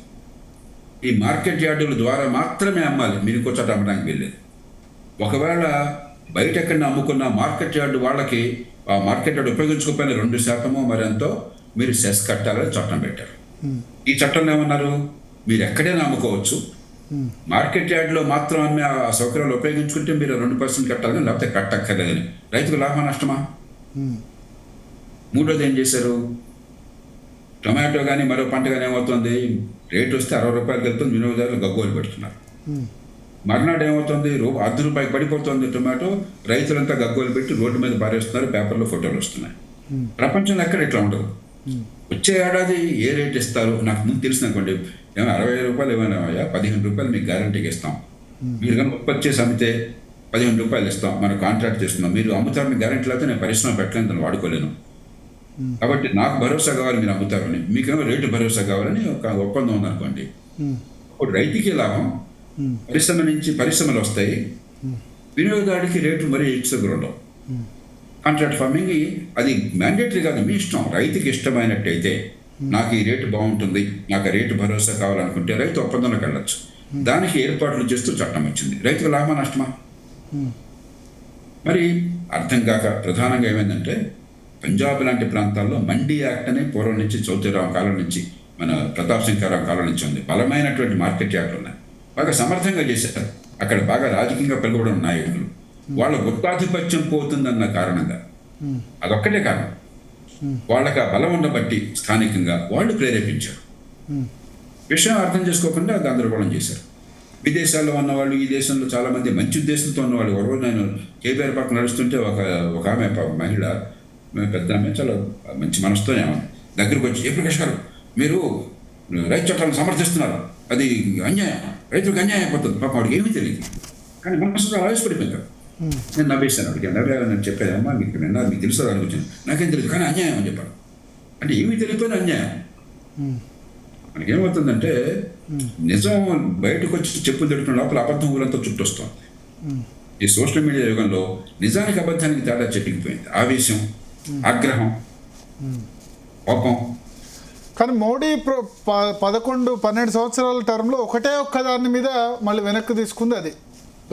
Speaker 5: ఈ మార్కెట్ యార్డుల ద్వారా మాత్రమే అమ్మాలి, మీరు ఇంకో చట్టం అమ్మడానికి వెళ్ళేది. ఒకవేళ బయట ఎక్కడ అమ్ముకున్న మార్కెట్ యార్డు వాళ్ళకి ఆ మార్కెట్ యార్డు ఉపయోగించుకోకపోయినా 2% మరెంతో మీరు సెస్ కట్టాలని చట్టం పెట్టారు. ఈ చట్టంలో ఏమన్నారు? మీరు ఎక్కడైనా అమ్ముకోవచ్చు, మార్కెట్ యార్డ్లో మాత్రం అమ్మే ఆ సౌకర్యాలు ఉపయోగించుకుంటే మీరు 2% కట్టాలని, లేకపోతే కట్టక్కర్లేదని. రైతుకు లాభం నష్టమా? మూడోది ఏం చేశారు? టొమాటో కానీ మరో పంట కానీ ఏమవుతుంది? రేటు వస్తే 60 రూపాయలకి వెళ్తుంది, వినియోగదారులు గగ్గోలు పెడుతున్నారు. మర్నాడు ఏమవుతుంది? ₹1 పడిపోతుంది టొమాటో, రైతులంతా గగ్గోలు పెట్టి రోడ్డు మీద పారేస్తున్నారు, పేపర్లో ఫోటోలు వస్తున్నాయి. ప్రపంచంలో ఎక్కడ ఇట్లా ఉండదు. వచ్చే ఏడాది ఏ రేట్ ఇస్తారు నాకు ముందు తెలిసిన అనుకోండి, ఏమో 65 రూపాయలు ఏమైనా, 15 రూపాయలు మీకు గ్యారంటీకి ఇస్తాం, మీరు కానీ ఉత్పత్తి చేసి అమ్మితే 15 రూపాయలు ఇస్తాం, మనం కాంట్రాక్ట్ చేస్తున్నాం, మీరు అమ్ముతారని గ్యారంటీ లేకపోతే నేను పరిశ్రమ పెట్టలేను, దాన్ని వాడుకోలేను, కాబట్టి నాకు భరోసా కావాలి మీరు అమ్ముతారని, మీకేమో రేటు భరోసా కావాలని ఒక ఒప్పందం ఉందనుకోండి. అప్పుడు రైతుకి లాభం, పరిశ్రమ నుంచి పరిశ్రమలు వస్తాయి, వినియోగదారుడికి రేటు మరీ హెచ్చుతగ్గులు ఉండవు. కాంట్రాక్ట్ ఫార్మింగ్ అది మ్యాండేటరీ కాదు, మీ ఇష్టం. రైతుకి ఇష్టమైనట్టయితే నాకు ఈ రేటు బాగుంటుంది, నాకు ఆ రేటు భరోసా కావాలనుకుంటే రైతు ఒప్పందంలోకి వెళ్ళచ్చు. దానికి ఏర్పాట్లు చేస్తూ చట్టం వచ్చింది. రైతుకు లాభం నష్టమా? మరి అర్థం కాక ప్రధానంగా ఏమైందంటే, పంజాబ్ లాంటి ప్రాంతాల్లో మండీ యాక్ట్ అని పూర్వం నుంచి చౌదరీరావు కాలం నుంచి, మన ప్రతాప్ సింగ్ రావు కాలం నుంచి ఉంది. బలమైనటువంటి మార్కెట్ యార్డులు ఉన్నాయి, బాగా సమర్థంగా చేశారు. అక్కడ బాగా రాజకీయంగా పెరుగుబడి నాయకులు, వాళ్ళ గుత్తాధిపత్యం పోతుందన్న కారణంగా, అదొక్కటే కారణం, వాళ్ళకి ఆ బలం ఉండబట్టి స్థానికంగా వాళ్ళు ప్రేరేపించారు. విషయం అర్థం చేసుకోకుండా గందరగోళం చేశారు. విదేశాల్లో ఉన్నవాళ్ళు, ఈ దేశంలో చాలామంది మంచి ఉద్దేశంతో ఉన్నవాళ్ళు. ఒకరోజు నేను కేబీఆర్ పక్కన నడుస్తుంటే ఒక ఆమె మహిళ, పెద్ద ఆమె, చాలా మంచి మనసుతో దగ్గరికి వచ్చి, ఏ ప్రకాష్ గారు మీరు రైతు చట్టాలను సమర్థిస్తున్నారు, అది అన్యాయం, రైతులకు అన్యాయం అయిపోతుంది. పాపం వాడికి ఏమీ తెలియదు, కానీ మనసులో ఆవేశపడిపోయింది. నేను నవ్వేశాను, వాడికి నవ్వాలని చెప్పానమ్మా, మీకు నిన్న మీకు తెలుసు అనిపించింది, నాకేం తెలియదు కానీ అన్యాయం అని చెప్పాను. అంటే ఏమీ తెలియకపోయినా అన్యాయం. మనకేమవుతుందంటే నిజం బయటకు వచ్చి చెప్పులు తిడుతున్న లోపల అబద్ధం ఊరంతా చుట్టొస్తుంది. ఈ సోషల్ మీడియా యుగంలో నిజానికి అబద్ధానికి తేడా చెట్టుకుపోయింది. ఆవేశం, ఆగ్రహం, కోపం.
Speaker 4: కానీ మోడీ 11-12 సంవత్సరాల టర్మ్లో ఒక్క దాని మీద మళ్ళీ వెనక్కి తీసుకుంది, అది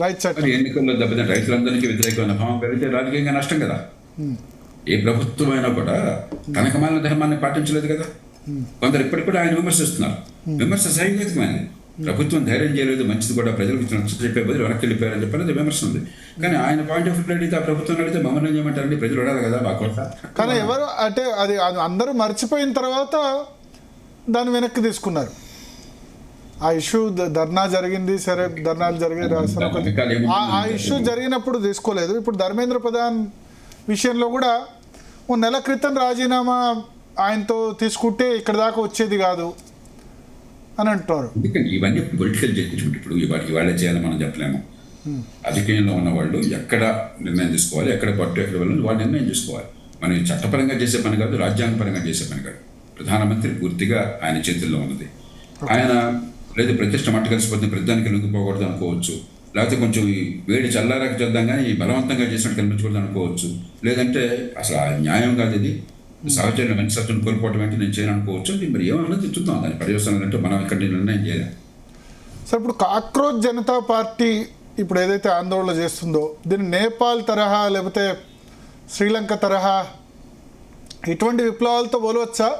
Speaker 4: రైతు చట్టం.
Speaker 5: మరి ఎన్నికల్లో దెబ్బతిన్న రైతులందరికీ వ్యతిరేకమైన భావం పెరిగితే రాజకీయంగా నష్టం కదా. ఏ ప్రభుత్వం అయినా కూడా తనకు మాలిన ధర్మాన్ని పాటించలేదు కదా. కొందరు ఇప్పటికి కూడా ఆయన విమర్శిస్తున్నారు. విమర్శ సైనికమైనది. ప్రభుత్వం ధైర్యం చేయలేదు, మంచిది కూడా ప్రజలకు నచ్చ చెప్పే బదులు వెనక్కి వెళ్ళిపోయారని చెప్పి విమర్శ ఉంది. కానీ ఆయన పాయింట్ ఆఫ్ వ్యూ అడిగితే ఆ ప్రభుత్వం అడిగితే మమ్మల్ని చేయమంటారండి, ప్రజలు అడాలి కదా మా కోసం.
Speaker 4: కానీ ఎవరు అంటే అది అందరూ మర్చిపోయిన తర్వాత దాన్ని వెనక్కి తీసుకున్నారు. ఆ ఇష్యూ ధర్నా జరిగింది, సరే ధర్నాలు జరిగాయి, ఆ ఇష్యూ జరిగినప్పుడు తీసుకోలేదు. ఇప్పుడు ధర్మేంద్ర ప్రధాన్ విషయంలో కూడా ఓ నెల క్రితం రాజీనామా ఆయనతో తీసుకుంటే ఇక్కడ దాకా వచ్చేది కాదు అని అంటున్నారు.
Speaker 5: ఎందుకంటే ఇవన్నీ పొలిటికల్ జడ్జిమెంట్. ఇప్పుడు ఇవాళ చేయాలని మనం చెప్పలేము. రాజకీయంలో ఉన్న వాళ్ళు ఎక్కడ నిర్ణయం తీసుకోవాలి, ఎక్కడ పట్టు ఎక్కడ వెళ్ళాలి, వాళ్ళు నిర్ణయం తీసుకోవాలి. మనం చట్టపరంగా చేసే పని కాదు, రాజ్యాంగపరంగా చేసే పని కాదు. ప్రధానమంత్రి పూర్తిగా ఆయన చేతుల్లో ఉన్నది. ఆయన లేదు ప్రతిష్ట మట్ట కలిసిపోతుంది, ప్రతిదానికి లొంగిపోకూడదు అనుకోవచ్చు, లేకపోతే కొంచెం ఈ వేడి చల్లారాక చేద్దాం కానీ బలవంతంగా చేసినట్టు కనిపించకూడదు అనుకోవచ్చు. లేదంటే అసలు ఆ న్యాయం కాదు, ఇది సహచర్య మనిషత్వం కోల్పోవటం అంటే నేను చేయను అనుకోవచ్చు. అది మరి ఏమన్నది చూద్దాం, దాని పర్యవసానాలు అంటే మనం ఇక్కడ నిర్ణయం చేయలేం.
Speaker 4: సార్ ఇప్పుడు కాక్రోచ్ జనతా పార్టీ ఇప్పుడు ఏదైతే ఆందోళన చేస్తుందో దీన్ని నేపాల్ తరహా లేకపోతే శ్రీలంక తరహా ఇటువంటి విప్లవాలతో పోలవచ్చా?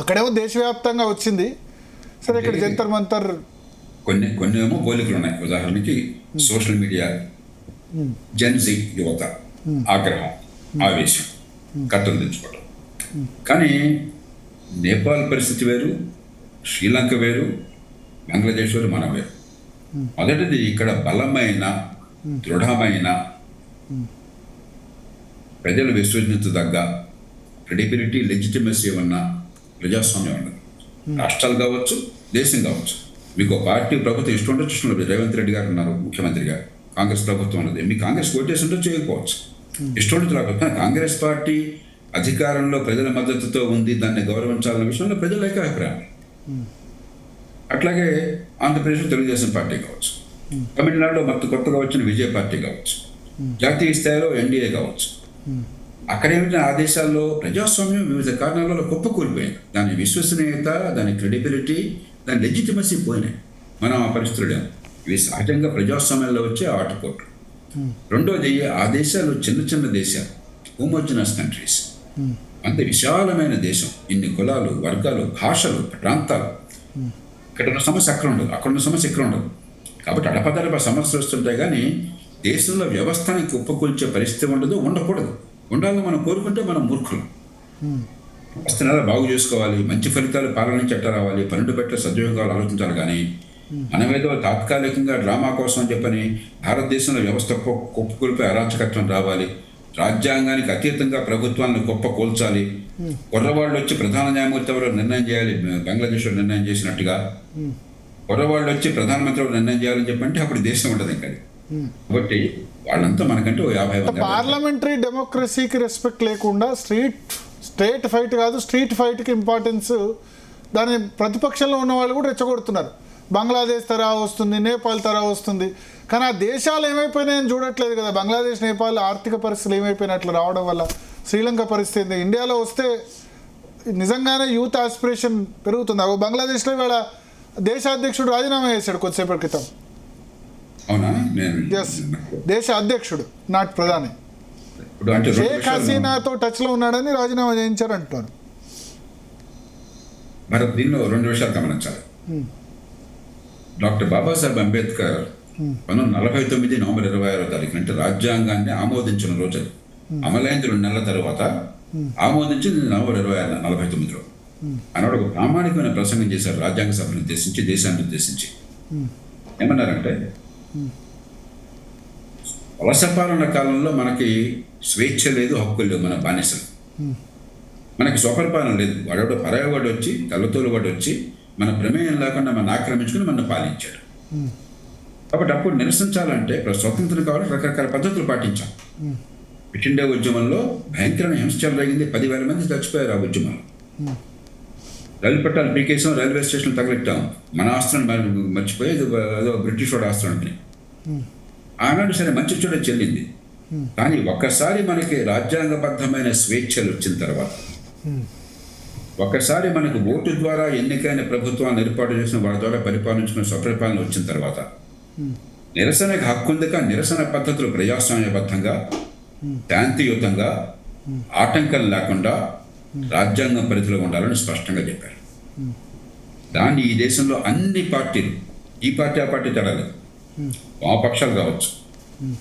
Speaker 4: అక్కడేమో దేశవ్యాప్తంగా వచ్చింది, సరే ఇక్కడ జంతర్ మంతర్
Speaker 5: కొన్ని ఏమో పోలికలు ఉన్నాయి. ఉదాహరణకి సోషల్ మీడియా, జెన్జీ యువత, ఆగ్రహం, ఆవేశం, కట్టలు తెచ్చుకోవడం. కానీ నేపాల్ పరిస్థితి వేరు, శ్రీలంక వేరు, బంగ్లాదేశ్ వేరు, మనం వేరు. మొదటిది ఇక్కడ బలమైన దృఢమైన ప్రజలు విశ్వసించదగ్గ క్రెడిబిలిటీ, లెజిటిమసీ ఉన్న ప్రజాస్వామ్యం ఉన్నది. రాష్ట్రాలు కావచ్చు, దేశం కావచ్చు. మీకు పార్టీ ప్రభుత్వం ఇష్టం ఉండొచ్చు, ఇష్టం ఉండదు. రేవంత్ రెడ్డి గారు ఉన్నారు ముఖ్యమంత్రిగా, కాంగ్రెస్ ప్రభుత్వం ఉన్నది. మీ కాంగ్రెస్ ఓటేసి ఉండొచ్చు, చేయకపోవచ్చు, ఇష్టం ఉండదు రాకపోతే. కాంగ్రెస్ పార్టీ అధికారంలో ప్రజల మద్దతుతో ఉంది, దాన్ని గౌరవించాలన్న విషయంలో ప్రజల ఏకాభిప్రాయం. అట్లాగే ఆంధ్రప్రదేశ్లో తెలుగుదేశం పార్టీ కావచ్చు, తమిళనాడులో మొత్తం కొత్తగా వచ్చిన విజయ పార్టీ కావచ్చు, జాతీయ స్థాయిలో ఎన్డీఏ కావచ్చు. అక్కడేమిటి ఆ దేశాల్లో ప్రజాస్వామ్యం వివిధ కారణాలలో కుప్పకూలిపోయింది. దాని విశ్వసనీయత, దాని క్రెడిబిలిటీ, దాని లెజిటిమసీ పోయినాయి. మనం ఆ పరిస్థితులు ఇవి సహజంగా ప్రజాస్వామ్యంలో వచ్చే ఆటుపోట్లు. రెండోది, ఆ దేశాలు చిన్న చిన్న దేశాలు, హోమోజినస్ కంట్రీస్, అంత విశాలమైన దేశం, ఇన్ని కులాలు, వర్గాలు, భాషలు, ప్రాంతాలు. ఇక్కడ ఉన్న సమస్య అక్కడ ఉండదు, అక్కడ ఉన్న సమస్య ఇక్కడ ఉండదు. కాబట్టి అడపదడప సమస్యలు వస్తుంటాయి, కానీ దేశంలో వ్యవస్థని కుప్పకూల్చే పరిస్థితి ఉండదు, ఉండకూడదు. ఉండాలని మనం కోరుకుంటే మనం మూర్ఖులు. వ్యవస్థను బాగు చేసుకోవాలి, మంచి ఫలితాలు, పాలన చట్టాలు రావాలి, పన్నెండు పెట్టే సద్వినియోగాలు ఆలోచించాలి. కానీ మనమేదో తాత్కాలికంగా డ్రామా కోసం అని చెప్పని భారతదేశంలో వ్యవస్థ కుప్పకూలిపై అరాచకత్వం రావాలి, రాజ్యాంగానికి అతీతంగా ప్రభుత్వాలను గొప్ప కోల్చాలి, కుర్రవాళ్ళు వచ్చి ప్రధాన న్యాయమూర్తి ఎవరో నిర్ణయం చేయాలి, బంగ్లాదేశ్లో నిర్ణయం చేసినట్టుగా కుర్రవాళ్ళు వచ్చి ప్రధానమంత్రి ఎవరు నిర్ణయం చేయాలని చెప్పంటే అప్పుడు దేశం ఉంటుంది ఇంకా. కాబట్టి వాళ్ళంతా మనకంటే 50
Speaker 4: పార్లమెంటరీ డెమోక్రసీకి రెస్పెక్ట్ లేకుండా స్ట్రేట్ ఫైట్ కాదు, స్ట్రీట్ ఫైట్కి ఇంపార్టెన్స్, దాని ప్రతిపక్షంలో ఉన్న వాళ్ళు కూడా రెచ్చగొడుతున్నారు. బంగ్లాదేశ్ తరహా వస్తుంది, నేపాల్ తరహా వస్తుంది, కానీ ఆ దేశాలు ఏమైపోయినాయని చూడట్లేదు కదా. బంగ్లాదేశ్, నేపాల్ ఆర్థిక పరిస్థితులు ఏమైపోయినట్లు రావడం వల్ల శ్రీలంక పరిస్థితి ఇండియాలో వస్తే నిజంగానే యూత్ ఆస్పిరేషన్ పెరుగుతుంది. బంగ్లాదేశ్లో ఇవాళ దేశ అధ్యక్షుడు రాజీనామా చేశాడు కొద్దిసేపటి క్రితం. ఎస్, దేశ అధ్యక్షుడు, నాట్ ప్రధాని. షేక్ హసీనాతో టచ్లో ఉన్నాడని రాజీనామా చేయించారు అంటున్నారు.
Speaker 5: మరి దీనిలో 2 విషయాలు గమనించాలి. డాక్టర్ బాబాసాహెబ్ అంబేద్కర్ 1949 నవంబర్ 26వ తారీఖు అంటే రాజ్యాంగాన్ని ఆమోదించిన రోజు, అమలైన 2 నెలల తర్వాత ఆమోదించింది నవంబర్ 1949లో. ఆనాడు ఒక ప్రామాణికమైన ప్రసంగం చేశారు రాజ్యాంగ సభను ఉద్దేశించి, దేశాన్ని ఉద్దేశించి. ఏమన్నారంటే, వలస పాలన కాలంలో మనకి స్వేచ్ఛ లేదు, హక్కులు లేవు, మన బానిసలు. మనకి స్వపరిపాలన లేదు. వాడెవడో పరాయవాడు వచ్చి తెల్లతోలు వాడు వచ్చి మన ప్రమేయం లేకుండా మన ఆక్రమించుకుని మన పాలించాడు. కాబట్టి అప్పుడు నిరసించాలంటే స్వతంత్రం కావాలంటే రకరకాల పద్ధతులు పాటించాం. క్విట్ ఇండియా ఉద్యమంలో భయంకరమైన హింస జరిగింది. 10,000 మంది చచ్చిపోయారు ఆ ఉద్యమంలో. రైలు పట్టాలు పీకేసాం, రైల్వే స్టేషన్ తగలెట్టాం, మన ఆస్తులను మర్చిపోయి ఏదో బ్రిటిష్ వాడు ఆస్తులు అనుకుని. ఆనాడు సరే మంచి చూడ చెల్లింది. కానీ ఒక్కసారి మనకి రాజ్యాంగబద్ధమైన స్వేచ్ఛలు వచ్చిన తర్వాత, ఒక్కసారి మనకు ఓటు ద్వారా ఎన్నికైన ప్రభుత్వాన్ని ఏర్పాటు చేసిన వాళ్ళ ద్వారా పరిపాలించుకున్న స్వపరిపాలన వచ్చిన తర్వాత నిరసనకు హక్కు ఉంది. కానీ నిరసన పద్ధతులు ప్రజాస్వామ్యబద్ధంగా, శాంతియుతంగా, ఆటంకం లేకుండా రాజ్యాంగం పరిధిలో ఉండాలని స్పష్టంగా చెప్పారు. దాన్ని ఈ దేశంలో అన్ని పార్టీలు, ఈ పార్టీ ఆ పార్టీ తడలేదు, వామపక్షాలు కావచ్చు,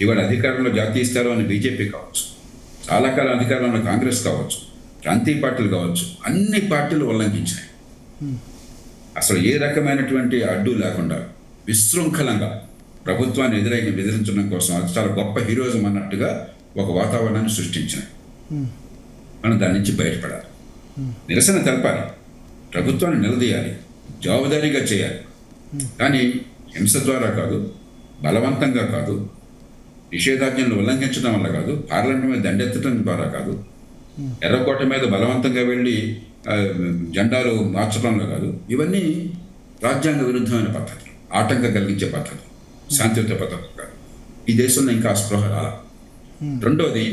Speaker 5: ఇవాళ అధికారంలో జాతీయ స్థాయిలో ఉన్న బీజేపీ కావచ్చు, చాలా కాలం అధికారంలో ఉన్న కాంగ్రెస్ కావచ్చు, ప్రాంతీయ పార్టీలు కావచ్చు, అన్ని పార్టీలు ఉల్లంఘించాయి. అసలు ఏ రకమైనటువంటి అడ్డు లేకుండా విశృంఖలంగా ప్రభుత్వాన్ని ఎదిరించడం కోసం అది చాలా గొప్ప హీరోయిజం అన్నట్టుగా ఒక వాతావరణాన్ని సృష్టించాయి. మనం దాని నుంచి బయటపడాలి, నిరసన తెలపాలి, ప్రభుత్వాన్ని నిలదీయాలి, జవాబుదారీగా చేయాలి. కానీ హింస ద్వారా కాదు, బలవంతంగా కాదు, నిషేధాజ్ఞలను ఉల్లంఘించడం వల్ల కాదు, పార్లమెంట్ మీద దండెత్తడం ద్వారా కాదు, ఎర్రకోట మీద బలవంతంగా వెళ్ళి జెండాలు మార్చడంలో కాదు. ఇవన్నీ రాజ్యాంగ విరుద్ధమైన పద్ధతులు, ఆటంకం కలిగించే పద్ధతులు, శాంతియుత పద్ధతులు కాదు. ఈ దేశంలో ఇంకా స్పృహ రాల. రెండోది,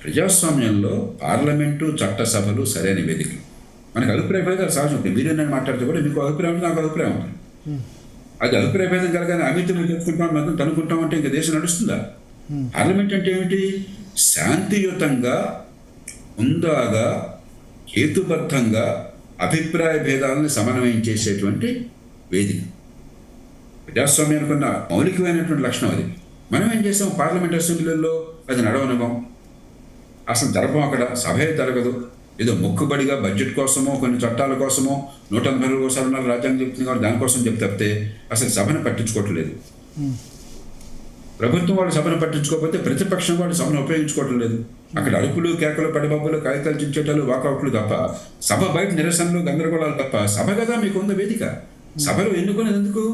Speaker 5: ప్రజాస్వామ్యంలో పార్లమెంటు, చట్టసభలు సరైన వేదికలు. మనకు అభిప్రాయ భేదాలు సహజం. మీరే నేను మాట్లాడితే కూడా మీకు అభిప్రాయం ఉంటుంది, నాకు అభిప్రాయం ఉంటుంది. అది అభిప్రాయ భేదం కలగానే అమితం చెప్పుకుంటాం, మనం తనుకుంటాం అంటే ఇంకా దేశం నడుస్తుందా? పార్లమెంట్ అంటే ఏమిటి? శాంతియుతంగా, హుందాగా, హేతుబద్ధంగా అభిప్రాయ భేదాలను సమన్వయం చేసేటువంటి వేదిక. ప్రజాస్వామ్యానికి ఉన్న మౌలికమైనటువంటి లక్షణం అది. మనం ఏం చేసాం? పార్లమెంట్ అసెంబ్లీలో అది నడవనివ్వం, అసలు జరపం. అక్కడ సభే జరగదు. ఏదో మొక్కుబడిగా బడ్జెట్ కోసమో, కొన్ని చట్టాల కోసమో, 180 కోసాలు రాజ్యాంగం చెప్తుంది కాబట్టి దానికోసం చెప్తే అసలు సభను పట్టించుకోవట్లేదు. ప్రభుత్వం వాళ్ళు సభను పట్టించుకోకపోతే ప్రతిపక్షం వాళ్ళు సభను ఉపయోగించుకోవటం లేదు. అక్కడ అరుపులు, కేకలు, పడిబాబులు, కాగితాలు చించేటాలు, వాకౌట్లు తప్ప, సభ బయట నిరసనలు, గందరగోళాలు తప్ప. సభ కదా మీకు ఉన్న వేదిక. సభలో ఎన్నుకునేది ఎందుకు?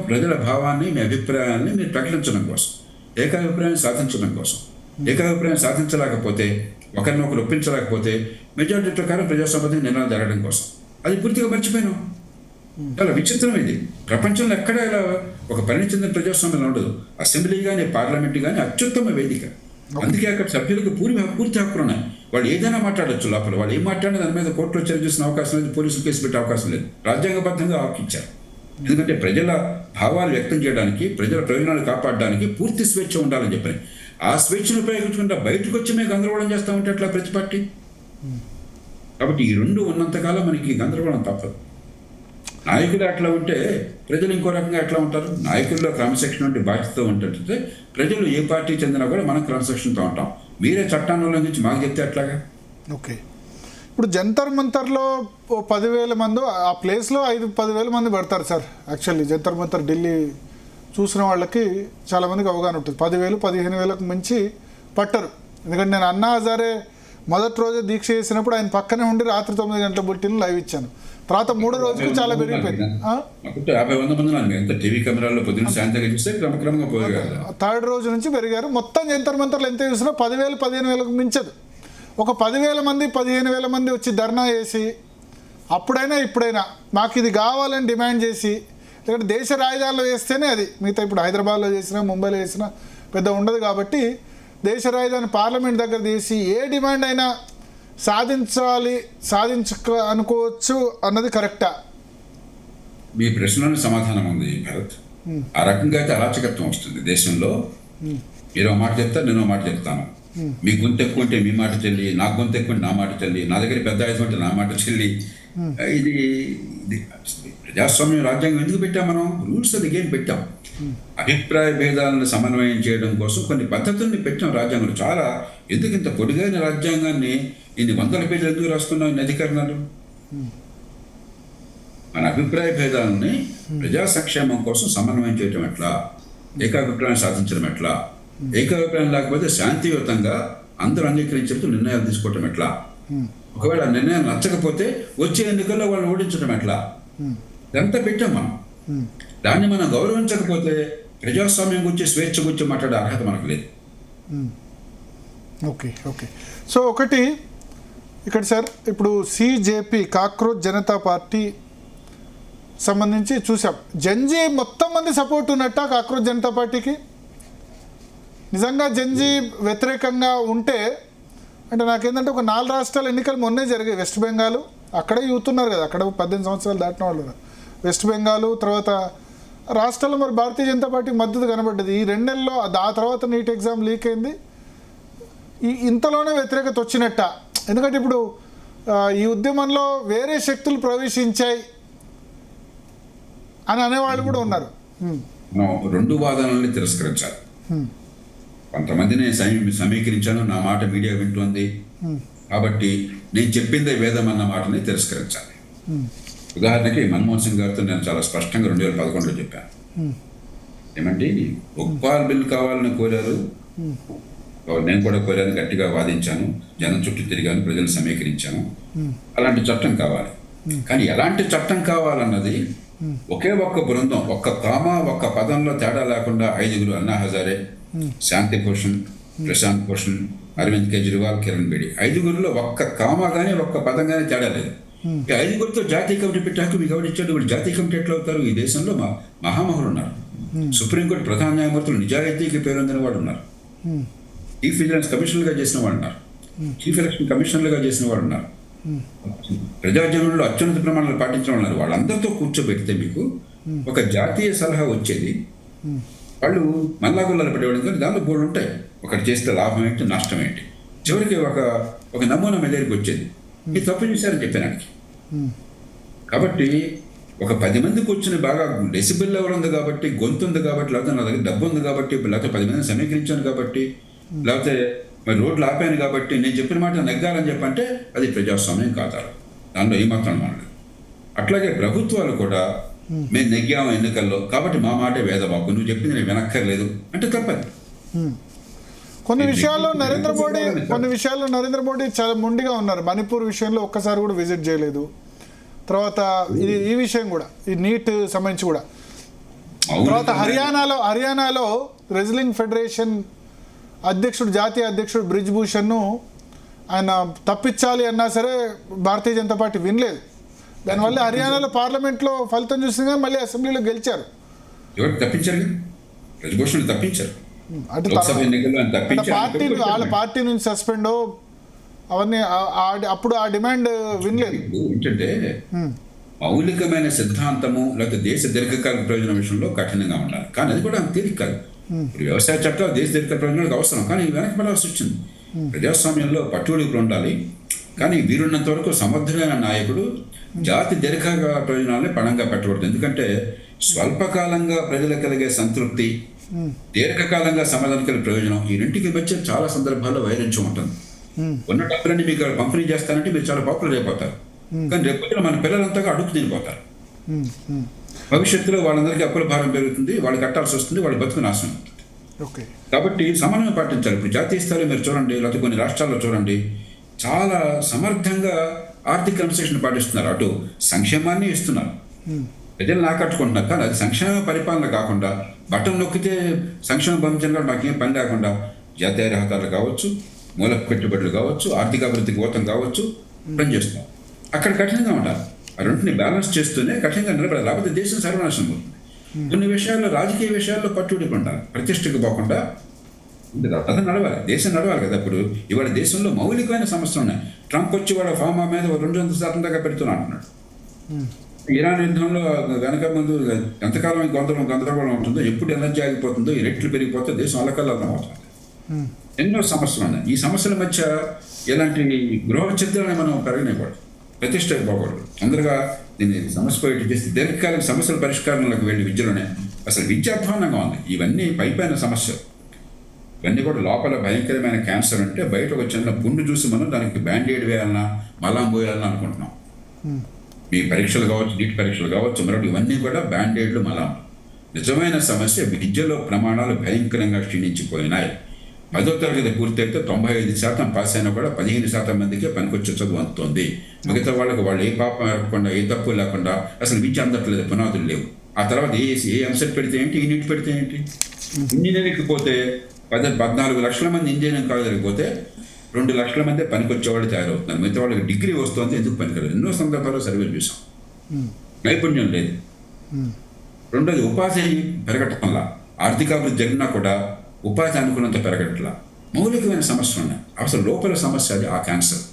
Speaker 5: ప్రజల భావాన్ని, మీ అభిప్రాయాన్ని మీరు ప్రకటించడం కోసం, ఏకాభిప్రాయం సాధించడం కోసం. ఏకాభిప్రాయం సాధించలేకపోతే, ఒకరినొకరు ఒప్పించలేకపోతే మెజారిటీ ప్రకారం ప్రజాస్వామ్యం నిర్ణయాలు జరగడం కోసం. అది పూర్తిగా మర్చిపోయినాం. చాలా విచిత్రం ఇది. ప్రపంచంలో ఎక్కడ ఇలా ఒక పరిణితి చెందిన ప్రజాస్వామ్యం ఉండదు. అసెంబ్లీ కానీ, పార్లమెంట్ కానీ అత్యుత్తమ వేదిక. అందుకే అక్కడ సభ్యులకు పూర్తి హక్కులు ఉన్నాయి. వాళ్ళు ఏదైనా మాట్లాడచ్చు. లోపల వాళ్ళు ఏం మాట్లాడినా దాని మీద కోర్టులో చర్య చేసిన అవకాశం లేదు, పోలీసులు కేసు పెట్టే అవకాశం లేదు. రాజ్యాంగబద్ధంగా హక్కు ఇచ్చారు. ఎందుకంటే ప్రజల భావాలు వ్యక్తం చేయడానికి, ప్రజల ప్రయోజనాలు కాపాడడానికి పూర్తి స్వేచ్ఛ ఉండాలని చెప్పని. ఆ స్వేచ్ఛను ఉపయోగించుకుంటా బయటకు వచ్చి మేము గందరగోళం చేస్తామంటే అట్లా ప్రతి పార్టీ. కాబట్టి ఈ రెండు ఉన్నంతకాలం మనకి గందరగోళం తప్పదు. నాయకులు అట్లా ఉంటే ప్రజలు ఇంకో రకంగా ఎట్లా ఉంటారు? నాయకుల్లో క్రమశిక్షణ ఉంటే, బాధ్యతతో ఉంటే ప్రజలు ఏ పార్టీ చెందినా కూడా మనం క్రమశిక్షణతో ఉంటాం. మీరే చట్టాన్ని ఉల్లంఘించి మాకు చెప్తే ఎట్లాగా?
Speaker 4: ఓకే, ఇప్పుడు జంతర్ మంతర్లో 10,000 మంది, ఆ ప్లేస్లో 5-10,000 మంది పడతారు సార్. యాక్చువల్లీ జంతర్ మంతర్ ఢిల్లీ చూసిన వాళ్ళకి చాలామందికి అవగాహన ఉంటుంది. 10,000-15,000కు మించి పట్టరు. ఎందుకంటే నేను అన్నా హజారే మొదటి రోజే దీక్ష చేసినప్పుడు ఆయన పక్కనే ఉండి రాత్రి 9 గంటల బులెటిన్ లైవ్ ఇచ్చాను. తర్వాత 3వ రోజుకి చాలా పెరిగిపోయింది.
Speaker 5: 50 మంది టీవీ కెమెరాల్లో పొద్దున్న సాయంత్రం చూస్తే క్రమక్రమంగా పోయారు. 3rd రోజు నుంచి పెరిగారు. మొత్తం జంతర్ మంతర్లు ఎంత చూసినా 10,000-15,000కు మించదు. ఒక 10,000 మంది 15,000 మంది వచ్చి ధర్నా చేసి, అప్పుడైనా ఇప్పుడైనా మాకు ఇది కావాలని డిమాండ్ చేసి, లేదంటే దేశ రాజధానిలో చేస్తేనే అది. మిగతా ఇప్పుడు హైదరాబాద్లో చేసినా, ముంబైలో చేసినా పెద్ద ఉండదు. కాబట్టి దేశ రాజధాని పార్లమెంట్ దగ్గర తీసి ఏ డిమాండ్ అయినా అనుకోవచ్చు అన్నది కరెక్టా? మీ ప్రశ్నలోని సమాధానం ఉంది భరత్. ఆ రకంగా అయితే అరాచకత్వం వస్తుంది దేశంలో. మీరు ఒక మాట చెప్తారు, నేను ఒక మాట చెప్తాను. మీ గొంతు ఎక్కువ ఉంటే మీ మాట చెల్లి, నా గొంతు ఎక్కువ ఉంటే నా మాట చెల్లి, నా దగ్గర పెద్ద ఆయుధం ఉంటే నా మాట చెల్లి. ఇది ప్రజాస్వామ్యం, రాజ్యాంగం ఎందుకు పెట్టాం? మనం రూల్స్ అది గేమ్ పెట్టాం. అభిప్రాయ భేదాలను సమన్వయం చేయడం కోసం కొన్ని పద్ధతుల్ని పెట్టాం రాజ్యాంగంలో. చాలా ఎందుకు ఇంత పొడిగైన రాజ్యాంగాన్ని ఇన్ని 100 పేజీలు ఎందుకు రాస్తున్నాం ఇన్ని అధికరణాలు? మన అభిప్రాయ భేదాలని ప్రజా సంక్షేమం కోసం సమన్వయం చేయటం ఎట్లా, ఏకాభిప్రాయం సాధించడం ఎట్లా, ఏకాభిప్రాయం లేకపోతే శాంతియుతంగా అందరూ అంగీకరించేందుకు నిర్ణయాలు తీసుకోవటం ఎట్లా, ఒకవేళ ఆ నిర్ణయం నచ్చకపోతే వచ్చే ఎన్నికల్లో వాళ్ళు ఓడించడం ఎట్లా? ఇదంతా పెట్టాం మనం. దాన్ని మనం గౌరవించకపోతే ప్రజాస్వామ్యం గురించి, స్వేచ్ఛ గురించి మాట్లాడే అర్హత మనకు లేదు.
Speaker 4: Okay okay. సో ఒకటి ఇక్కడ సార్, ఇప్పుడు సిజేపీ కాక్రోచ్ జనతా పార్టీ సంబంధించి చూసాం, జంజీ మొత్తం మంది సపోర్ట్ ఉన్నట్ట కాక్రోచ్ జనతా పార్టీకి. నిజంగా జంజీ వ్యతిరేకంగా ఉంటే అంటే నాకేంటంటే ఒక 4 రాష్ట్రాల ఎన్నికలు మొన్నే జరిగాయి. వెస్ట్ బెంగాల్, అక్కడే యూత్ ఉన్నారు కదా, అక్కడ 18 సంవత్సరాలు దాటిన వాళ్ళు ఉన్నారు. వెస్ట్ బెంగాల్ తర్వాత రాష్ట్రాల్లో మరి భారతీయ జనతా పార్టీకి మద్దతు కనబడ్డది. ఈ 2 నెలల్లో ఆ తర్వాత నీట్ ఎగ్జామ్ లీక్ అయింది. ఇంతలోనే వ్యతిరేకత వచ్చినట్ట. ఎందుకంటే ఇప్పుడు ఈ ఉద్యమంలో వేరే శక్తులు ప్రవేశించాయి అని అనేవాళ్ళు కూడా ఉన్నారు.
Speaker 5: మనం 2 వాదనల్ని తిరస్కరించాలి. కొంతమందిని సమీకరించాను, నా మాట మీడియా వింటుంది కాబట్టి నేను చెప్పిందే వేదం అన్న మాటని తిరస్కరించాలి. ఉదాహరణకి మన్మోహన్ సింగ్ గారితో నేను చాలా స్పష్టంగా 2011లో చెప్పాను. ఏమంటే లోక్పాల్ బిల్ కావాలని కోరారు, నేను కూడా కోరాను, గట్టిగా వాదించాను, జనం చుట్టూ తిరిగాను, ప్రజలు సమీకరించాను. అలాంటి చట్టం కావాలి. కానీ ఎలాంటి చట్టం కావాలన్నది ఒకే ఒక్క బృందం, ఒక్క కామ ఒక్క పదంలో తేడా లేకుండా 5 అన్నా హజారే, శాంతి భూషణ్, ప్రశాంత్ భూషణ్, అరవింద్ కేజ్రీవాల్, కిరణ్ బేడి, 5 ఒక్క కామ కానీ ఒక్క పదం కానీ తేడా లేదు. ఈ 5 జాతీయ కమిటీ పెట్టాక మీకు ఎవరిచ్చాడు? వీళ్ళు జాతీయ కమిటీ ఎట్లా అవుతారు? ఈ దేశంలో మహామహులు ఉన్నారు. సుప్రీంకోర్టు ప్రధాన న్యాయమూర్తులు నిజాయితీకి పేరొందిన వాడు ఉన్నారు. చీఫ్ విజిలెన్స్ కమిషనర్గా చేసిన వాడు ఉన్నారు. చీఫ్ ఎలక్షన్ కమిషనర్గా చేసిన వాడు ఉన్నారు. ప్రజాజీవనంలో అత్యున్నత ప్రమాణాలు పాటించిన ఉన్నారు. వాళ్ళందరితో కూర్చోబెడితే మీకు ఒక జాతీయ సలహా వచ్చేది. వాళ్ళు మల్లాగుల్లాలు పడేవాడు, కానీ దానిలో బోర్డు ఉంటాయి. ఒకటి చేస్తే లాభం ఏంటి, నష్టం ఏంటి, చివరికి ఒక నమూనా మీ దగ్గరికి వచ్చేది. మీరు తప్పు చేశారని చెప్పానికి. కాబట్టి ఒక 10 మందికి వచ్చిన బాగా డెసిబుల్ లెవెల్ ఉంది కాబట్టి, గొంతు ఉంది కాబట్టి, లేకపోతే నా దగ్గర డబ్బు ఉంది కాబట్టి, లేకపోతే 10 మందిని సమీకరించాను కాబట్టి, లేకపోతే మరి రోడ్లు ఆపాను కాబట్టి నేను చెప్పిన మాట నెగ్గాలని చెప్పంటే అది ప్రజాస్వామ్యం కాదు. దానిలో ఏమాత్రం మాట్లాడలేదు. అట్లాగే ప్రభుత్వాలు కూడా మేము నెగ్గాము ఎన్నికల్లో కాబట్టి మా మాటే వేదవాకు, నువ్వు చెప్పింది నేను వినక్కర్లేదు అంటే తప్పది.
Speaker 4: కొన్ని విషయాల్లో నరేంద్ర మోడీ చాలా మొండిగా ఉన్నారు. మణిపూర్ విషయంలో ఒక్కసారి కూడా విజిట్ చేయలేదు. తర్వాత ఈ విషయం కూడా, ఈ నీట్ సంబంధించి కూడా. తర్వాత హర్యానాలో రెజ్లింగ్ ఫెడరేషన్ అధ్యక్షుడు, జాతీయ అధ్యక్షుడు బ్రిజ్ భూషణ్ను ఆయన తప్పించాలి అన్నా సరే భారతీయ జనతా పార్టీ వినలేదు. దానివల్ల హర్యానాలో పార్లమెంట్లో ఫలితం చూసింది, కానీ మళ్ళీ అసెంబ్లీలో గెలిచారు.
Speaker 5: ఎవరు తప్పించారు? బ్రిజ్ భూషణ్ తప్పించారు.
Speaker 4: అంటే వాళ్ళ పార్టీ నుంచి సస్పెండ్ అవన్నీ అప్పుడు ఆ డిమాండ్ వినలేదు.
Speaker 5: ఏంటంటే మౌలికమైన సిద్ధాంతము లేకపోతే దేశ దీర్ఘకాలిక ప్రయోజనం విషయంలో కఠినంగా ఉండాలి. కానీ అది కూడా తేలిక కాదు. ఇప్పుడు వ్యవసాయ చట్టాలు దేశ దీర్ఘకాలిక ప్రయోజనాలకు అవసరం, కానీ వెనక్కి పడాల్సి వచ్చింది. ప్రజాస్వామ్యంలో పట్టుబడుకులు ఉండాలి. కానీ వీరున్నంత వరకు సమర్థులైన నాయకుడు జాతి దీర్ఘకాలిక ప్రయోజనాలని పణంగా పెట్టకూడదు. ఎందుకంటే స్వల్పకాలంగా ప్రజలకు కలిగే సంతృప్తి, దీర్ఘకాలంగా సమాజానికి కలిగే ప్రయోజనం, ఈ రెంటికి మధ్య చాలా సందర్భాల్లో వైరుధ్యం ఉంటుంది. ఉన్న డబ్బులన్నీ మీకు పంపిణీ చేస్తానంటే మీరు చాలా పాపులర్ అయిపోతారు, కానీ రేపు మన పిల్లలంతగా అడుగు తినిపోతారు. భవిష్యత్తులో వాళ్ళందరికీ అప్పుల భారం పెరుగుతుంది, వాళ్ళు కట్టాల్సి వస్తుంది, వాళ్ళ బతుకు నాశనం అవుతుంది. కాబట్టి సమన్వయం పాటించాలి. ఇప్పుడు జాతీయ స్థాయిలో మీరు చూడండి, లేకపోతే కొన్ని రాష్ట్రాల్లో చూడండి, చాలా సమర్థంగా ఆర్థిక క్రమశిక్షణ పాటిస్తున్నారు. అటు సంక్షేమాన్ని ఇస్తున్నారు, ప్రజలను ఆకట్టుకుంటున్నారు. కానీ అది సంక్షేమ పరిపాలన కాకుండా బటన్ నొక్కితే సంక్షేమం పంపించడం మాకేం పని లేకుండా జాతీయ రహదారులు కావచ్చు, మూల పెట్టుబడులు కావచ్చు, ఆర్థిక అభివృద్ధికి ఓతం కావచ్చు పనిచేస్తున్నాం. అక్కడ కఠినంగా ఉండాలి. ఆ రెంటిని బ్యాలెన్స్ చేస్తూనే కఠినంగా నిలబడాలి, లేకపోతే దేశం సర్వనాశనం అవుతుంది. కొన్ని విషయాల్లో, రాజకీయ విషయాల్లో పట్టుబడి ఉండాలి, ప్రతిష్టకు పోకుండా అది నడవాలి, దేశం నడవాలి కదా. ఇప్పుడు ఇవాళ దేశంలో మౌలికమైన సమస్యలు ఉన్నాయి. ట్రంప్ వచ్చి వాళ్ళ ఫార్మా మీద 200% దాకా పెడుతున్నా అంటున్నాడు. ఇరాన్ యుద్ధంలో వెనక ముందు ఎంతకాలం గందరగోళం ఉంటుందో, ఎప్పుడు ఎనర్జీ ఆగిపోతుందో, ఈ రేట్లు పెరిగిపోతే దేశం అల్లకల్లోలం అవుతుంది. ఎన్నో సమస్యలు ఉన్నాయి. ఈ సమస్యల మధ్య ఎలాంటి గృహ చిత్రాన్ని మనం పెరగనివ్వకూడదు, ప్రతిష్ట ఇవ్వకూడదు. తొందరగా దీన్ని సమస్య పోయేట్టు చేస్తే దీర్ఘకాలిక సమస్యల పరిష్కారంలోకి వెళ్ళి విద్యలోనే అసలు విద్య అధ్వానంగా ఉంది. ఇవన్నీ పైపైన సమస్యలు, ఇవన్నీ కూడా లోపల భయంకరమైన క్యాన్సర్ అంటే బయట ఒక చిన్న పుండు చూసి మనం దానికి బ్యాండేడ్ వేయాలన్నా మలాం పోయాలన్నా అనుకుంటున్నాం. మీ పరీక్షలు కావచ్చు, నీట్ పరీక్షలు కావచ్చు, మరొకటి, ఇవన్నీ కూడా బ్యాండేడ్లు, మలాం. నిజమైన సమస్య విద్యలో ప్రమాణాలు భయంకరంగా క్షీణించిపోయినాయి. 10వ తరగతి పూర్తయితే 95% పాస్ అయినా కూడా 15% మందికే పనికొచ్చే చదువు అందుతోంది. మిగతా వాళ్ళకి వాళ్ళు ఏ పాపం లేకుండా ఏ తప్పు లేకుండా అసలు విద్య అందట్లేదు, పునాదులు లేవు. ఆ తర్వాత ఏ ఎంసెట్ పెడితే ఏంటి, ఈ నీట్ పెడితే ఏంటి. ఇంజనీరింగ్కి పోతే 14 లక్షల మంది ఇంజనీరింగ్ కాలేజీకి పోతే 2 లక్షల మంది పనికొచ్చేవాళ్ళు తయారవుతున్నారు. మిగతా వాళ్ళకి డిగ్రీ వస్తుంది, ఎందుకు పనికిరాదు. ఎన్నో సందర్భాల్లో సర్వేలు చూసాం. నైపుణ్యం లేదు. రెండోది ఉపాధి పెరగటంలా, ఆర్థికాభివృద్ధి జరిగినా కూడా ఉపాధి అనుకున్నంత పెరగట్లా. మౌలికమైన సమస్యలు ఉన్నాయి. అసలు లోపల సమస్య అది ఆ క్యాన్సర్.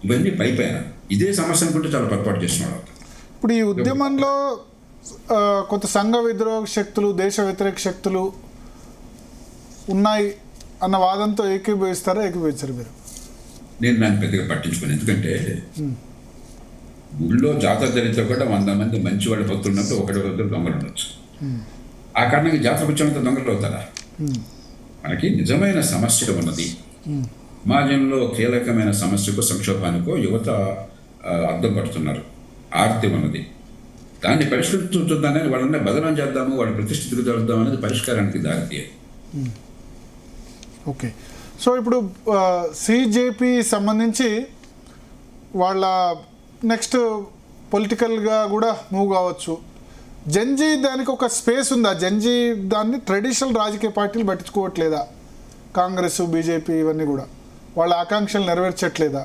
Speaker 5: ఇవన్నీ పైపైన ఇదే సమస్య అనుకుంటే చాలా పొరపాటు చేస్తున్నాడు.
Speaker 4: ఇప్పుడు ఈ ఉద్యమంలో కొంత సంఘ విద్రోహ శక్తులు, దేశ వ్యతిరేక శక్తులు ఉన్నాయి అన్న వాదంతో ఏకీభవిస్తారా, ఏకీభవించారు మీరు?
Speaker 5: నేను దాన్ని పెద్దగా పట్టించుకోను. ఎందుకంటే ఊళ్ళో జాతర జరిగితే కూడా 100 మంది మంచి వాళ్ళ భక్తులు ఉన్నప్పుడు ఒకటి దొంగలు ఉండొచ్చు. ఆ కారణంగా జాతరకు వచ్చినంత దొంగలు అవుతారా? మనకి నిజమైన సమస్య ఉన్నది. సమాజంలో కీలకమైన సమస్యకు, సంక్షోభానికో యువత అర్థం పడుతున్నారు. ఆర్తి ఉన్నది. దాన్ని పరిష్కరించుతుందని వాళ్ళని బదనం చేద్దాము, వాళ్ళ ప్రతిష్ఠితికి జరుద్దాం అనేది పరిష్కారానికి దారితీయదు.
Speaker 4: ఓకే. సో ఇప్పుడు సిజేపీ సంబంధించి వాళ్ళ నెక్స్ట్ పొలిటికల్గా కూడా మూవ్ కావచ్చు. జంజీ దానికి ఒక స్పేస్ ఉందా? జంజీ దాన్ని ట్రెడిషనల్ రాజకీయ పార్టీలు పట్టించుకోవట్లేదా? కాంగ్రెస్, బీజేపీ ఇవన్నీ కూడా వాళ్ళ ఆకాంక్షలు నెరవేర్చట్లేదా?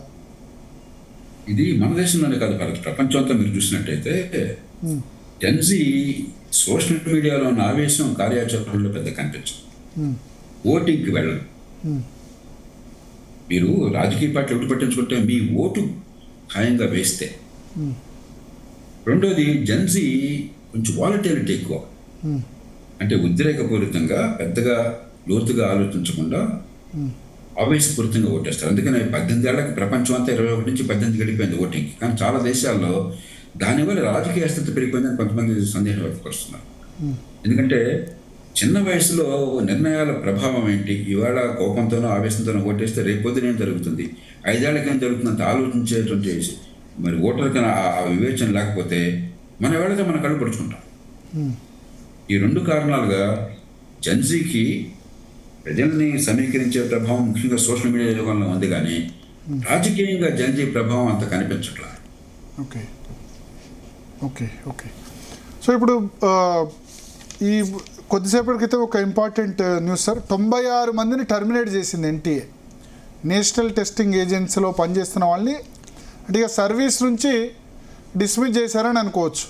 Speaker 5: ఇది మన దేశంలోనే కాదు, ప్రపంచం అంతా మీరు చూసినట్టయితే జెన్జీ సోషల్ మీడియాలో ఉన్న ఆవేశం కార్యాచరణలో పెద్ద కనిపించదు. ఓటింగ్కి వెళ్ళదు. మీరు రాజకీయ పార్టీలు ఒకటి పట్టించుకుంటే మీ ఓటు ఖాయంగా వేస్తే. రెండోది జెన్జీ కొంచెం వాలటిలిటీ ఎక్కువ. అంటే ఉద్రేకపూరితంగా పెద్దగా లోతుగా ఆలోచించకుండా ఆవేశపూరితంగా ఓటేస్తారు. అందుకని 18 ఏళ్ళకి ప్రపంచం అంతా 21 నుంచి 18 గడిపోయింది ఓటింగ్కి. కానీ చాలా దేశాల్లో దానివల్ల రాజకీయ స్థితి పెరిగిపోయిందని కొంతమంది సందేహం వ్యక్తపరుస్తున్నారు. ఎందుకంటే చిన్న వయసులో నిర్ణయాల ప్రభావం ఏంటి? ఇవాళ కోపంతోనో ఆవేశంతోనో ఓటేస్తే రేపొద్దున ఏం జరుగుతుంది, 5 ఏళ్ళకేం జరుగుతుందంత ఆలోచించేటువంటి మరి ఓటర్కి ఆ వివేచన లేకపోతే మన వేళతో మన కళ్ళు పడుచుకుంటాం. ఈ 2 కారణాలుగా జెన్జీకి ప్రజల్ని సమీకరించే ప్రభావం ముఖ్యంగా సోషల్ మీడియా యుగంలో ఉంది, కానీ రాజకీయంగా జెన్జీ ప్రభావం అంత కనిపించట్లా.
Speaker 4: ఓకే ఓకే ఓకే సో ఇప్పుడు ఈ కొద్దిసేపటి క్రితం ఒక ఇంపార్టెంట్ న్యూస్ సార్. 96 మందిని టర్మినేట్ చేసింది ఎన్టీఏ. నేషనల్ టెస్టింగ్ ఏజెన్సీలో పనిచేస్తున్న వాళ్ళని అంటే ఇక సర్వీస్ నుంచి డిస్మిస్ చేశారని అనుకోవచ్చు.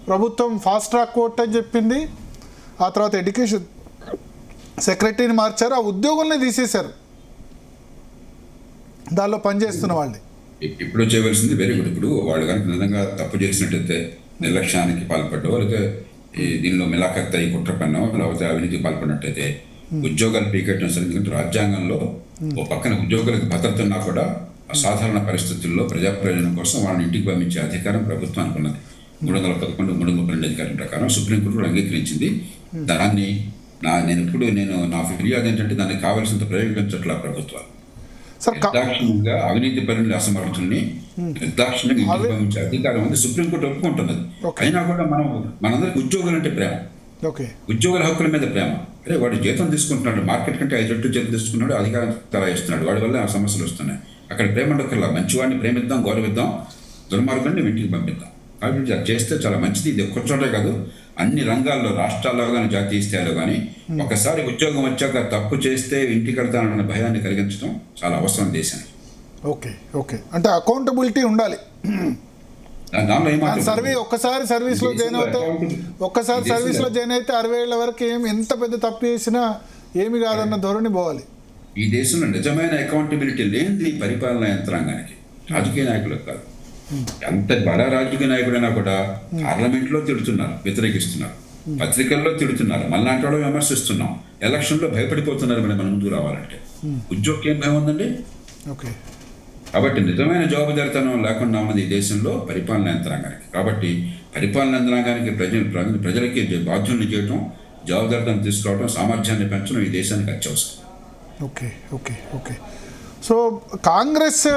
Speaker 4: ప్రభుత్వం ఫాస్ట్ ట్రాక్ కోర్ట్ అని చెప్పింది. ఆ తర్వాత ఎడ్యుకేషన్ సెక్రటరీని మార్చారు, ఆ ఉద్యోగుల్ని తీసేశారు దానిలో పనిచేస్తున్న వాళ్ళని.
Speaker 5: ఇప్పుడు చేయవలసింది వెరీ గుడ్. ఇప్పుడు వాళ్ళు కనుక నిజంగా తప్పు చేసినట్టయితే, నిర్లక్ష్యానికి పాల్పడ్డో లేకపోతే దీనిలో మిలాఖత్ అయ్యి కుట్ర పన్నో లేకపోతే అవినీతికి పాల్పడినట్టయితే ఉద్యోగాలు పీకెట్టడం సరే. ఎందుకంటే రాజ్యాంగంలో ఓ పక్కన ఉద్యోగులకు భద్రత ఉన్నా కూడా అసాధారణ పరిస్థితుల్లో ప్రజా ప్రయోజనం కోసం వాళ్ళని ఇంటికి పంపించే అధికారం ప్రభుత్వానికి ఉన్నది. 311, 332 అధికారం ప్రకారం సుప్రీంకోర్టు కూడా అంగీకరించింది. దాన్ని నేను నా ఫిర్యాదు ఏంటంటే దానికి కావాల్సినంత ప్రయోగించట్లా ప్రభుత్వాలు. నిర్దాక్షిణ్యంగా అవినీతి పరుల అసమర్థుల్ని నిర్దాక్షిణ్యంగా ఇంటికి పంపించే అధికారం ఉంది, సుప్రీంకోర్టు ఒప్పుకుంటున్నది. అయినా కూడా మనందరికి ఉద్యోగులు అంటే ప్రేమ, ఉద్యోగుల హక్కుల మీద ప్రేమ. అరే వాడు జీతం తీసుకుంటున్నాడు, మార్కెట్ కంటే 5 రెట్లు జీతం తీసుకున్నాడు, అధికారం తరాయిస్తున్నాడు, వాడి వల్ల ఆ సమస్యలు వస్తున్నాయి. అక్కడ ప్రేమ ఉండకల్లా మంచివాడిని ప్రేమిద్దాం, గౌరవిద్దాం, దుర్మార్గాన్ని ఇంటికి పంపిద్దాం. కాబట్టి అది చేస్తే చాలా మంచిది. ఇది ఒక్క చోటే కాదు, అన్ని రంగాల్లో, రాష్ట్రాల్లో కానీ జాతీయ స్థాయిలో కానీ ఒకసారి ఉద్యోగం వచ్చాక తప్పు చేస్తే ఇంటికి వెళ్తానన్న భయాన్ని కలిగించడం చాలా అవసరం దేశానికి.
Speaker 4: ఓకే ఓకే అంటే అకౌంటబిలిటీ ఉండాలి.
Speaker 5: దానిలో ఏమాత్రం
Speaker 4: సర్వీ ఒక్కసారి సర్వీస్లో జాయిన్ అయితే 60 ఏళ్ళ వరకు ఎంత పెద్ద తప్పు చేసినా ఏమి కాదన్న ధోరణి పోవాలి.
Speaker 5: ఈ దేశంలో నిజమైన అకౌంటబిలిటీ లేనిది పరిపాలనా యంత్రాంగానికి, రాజకీయ నాయకులకు కాదు. ఎంత బడా రాజకీయ నాయకుడైనా కూడా పార్లమెంట్లో తిడుతున్నారు, వ్యతిరేకిస్తున్నారు, పత్రికల్లో తిడుతున్నారు, మళ్ళాంటి వాళ్ళు విమర్శిస్తున్నాం, ఎలక్షన్లో భయపడిపోతున్నారు. మన ముందుకు రావాలంటే ఉద్యోగం ఏం భయం ఉందండి?
Speaker 4: ఓకే.
Speaker 5: కాబట్టి నిజమైన జవాబుదారితనం లేకుండా ఉన్నది ఈ దేశంలో పరిపాలనా యంత్రాంగానికి. కాబట్టి పరిపాలనా యంత్రాంగానికి ప్రజలకి బాధ్యుల్ని చేయటం, జవాబుదారితనం తీసుకురావడం, సామర్థ్యాన్ని పెంచడం ఈ దేశానికి అత్యవసరం.
Speaker 4: Okay okay okay so Congress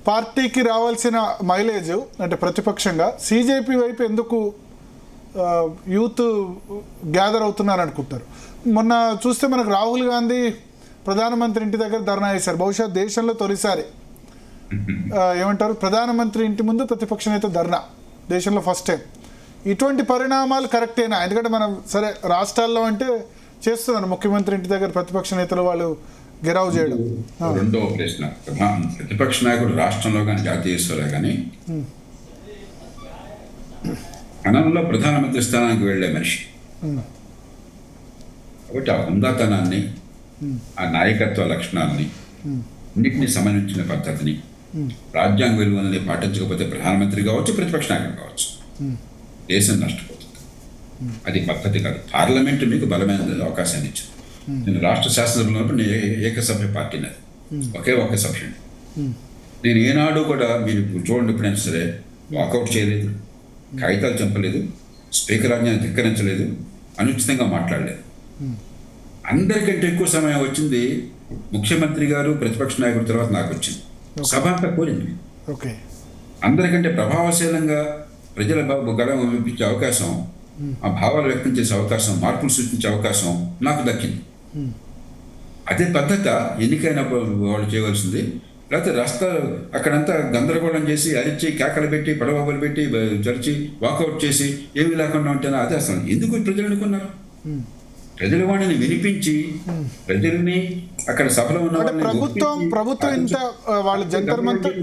Speaker 4: పార్టీకి రావాల్సిన మైలేజ్ అంటే ప్రతిపక్షంగా సిజేపీ వైపు ఎందుకు యూత్ గ్యాదర్ అవుతున్నారు అనుకుంటారు? మొన్న చూస్తే మనకు రాహుల్ గాంధీ ప్రధానమంత్రి ఇంటి దగ్గర ధర్నా చేశారు. బహుశా దేశంలో తొలిసారి ఏమంటారు, ప్రధానమంత్రి ఇంటి ముందు ప్రతిపక్ష నేత ధర్నా, దేశంలో ఫస్ట్ టైం. ఇటువంటి పరిణామాలు కరెక్టేనా? ఎందుకంటే మనం సరే రాష్ట్రాల్లో అంటే చేస్తున్నారు, ముఖ్యమంత్రి ఇంటి దగ్గర ప్రతిపక్ష నేతలు వాళ్ళు గెరావ్ చేయడం.
Speaker 5: రెండో ప్రశ్న, ప్రతిపక్ష నాయకుడు రాష్ట్రంలో కానీ జాతీయ స్థాయిలో కానీ కణంలో ప్రధానమంత్రి స్థానానికి వెళ్ళే మనిషి కాబట్టి ఆ హుందాతనాన్ని, ఆ నాయకత్వ లక్షణాలని, అన్నింటినీ సమన్వయించిన పద్ధతిని, రాజ్యాంగ విలువల్ని పాటించకపోతే ప్రధానమంత్రి కావచ్చు, ప్రతిపక్ష నాయకుడు కావచ్చు, దేశం నష్టపోతుంది. అది పద్ధతి కాదు. పార్లమెంటు మీకు బలమైన అవకాశాన్ని ఇచ్చింది. నేను రాష్ట్ర శాసనసభలో ఉన్నప్పుడు నేను ఏకసభ్య పార్టీ నాది, ఒకే ఒక సభ్యుడు. నేను ఏనాడు కూడా మీరు చూడండి ఎప్పుడైనా సరే వాకౌట్ చేయలేదు, కాగితాలు చంపలేదు, స్పీకర్ ఆజ్ఞాన్ని ధిక్కరించలేదు, అనుచితంగా మాట్లాడలేదు. అందరికంటే ఎక్కువ సమయం వచ్చింది ముఖ్యమంత్రి గారు, ప్రతిపక్ష నాయకుడి తర్వాత నాకు వచ్చింది. సభ అంతా కోరింది.
Speaker 4: ఓకే,
Speaker 5: అందరికంటే ప్రభావశీలంగా ప్రజల గళం వినిపించే అవకాశం, ఆ భావాలు వ్యక్తం చేసే అవకాశం, మార్పులు సృష్టించే అవకాశం నాకు దక్కింది. అదే పద్ధత ఎన్నికైన వాళ్ళు చేయవలసింది. లేకపోతే రాష్ట్రాలు అక్కడంతా గందరగోళం చేసి అరిచి కేకలు పెట్టి పడవలు పెట్టి చరిచి వాకౌట్ చేసి ఏమీ లేకుండా ఉంటేనా? అదే అసలు ఎందుకు ప్రజలు అనుకున్నారు? ప్రజల వాణిని వినిపించి ప్రజల్ని అక్కడ సభలో ఉన్న
Speaker 4: ప్రభుత్వం ఇంత వాళ్ళ జంతర్ మంతర్,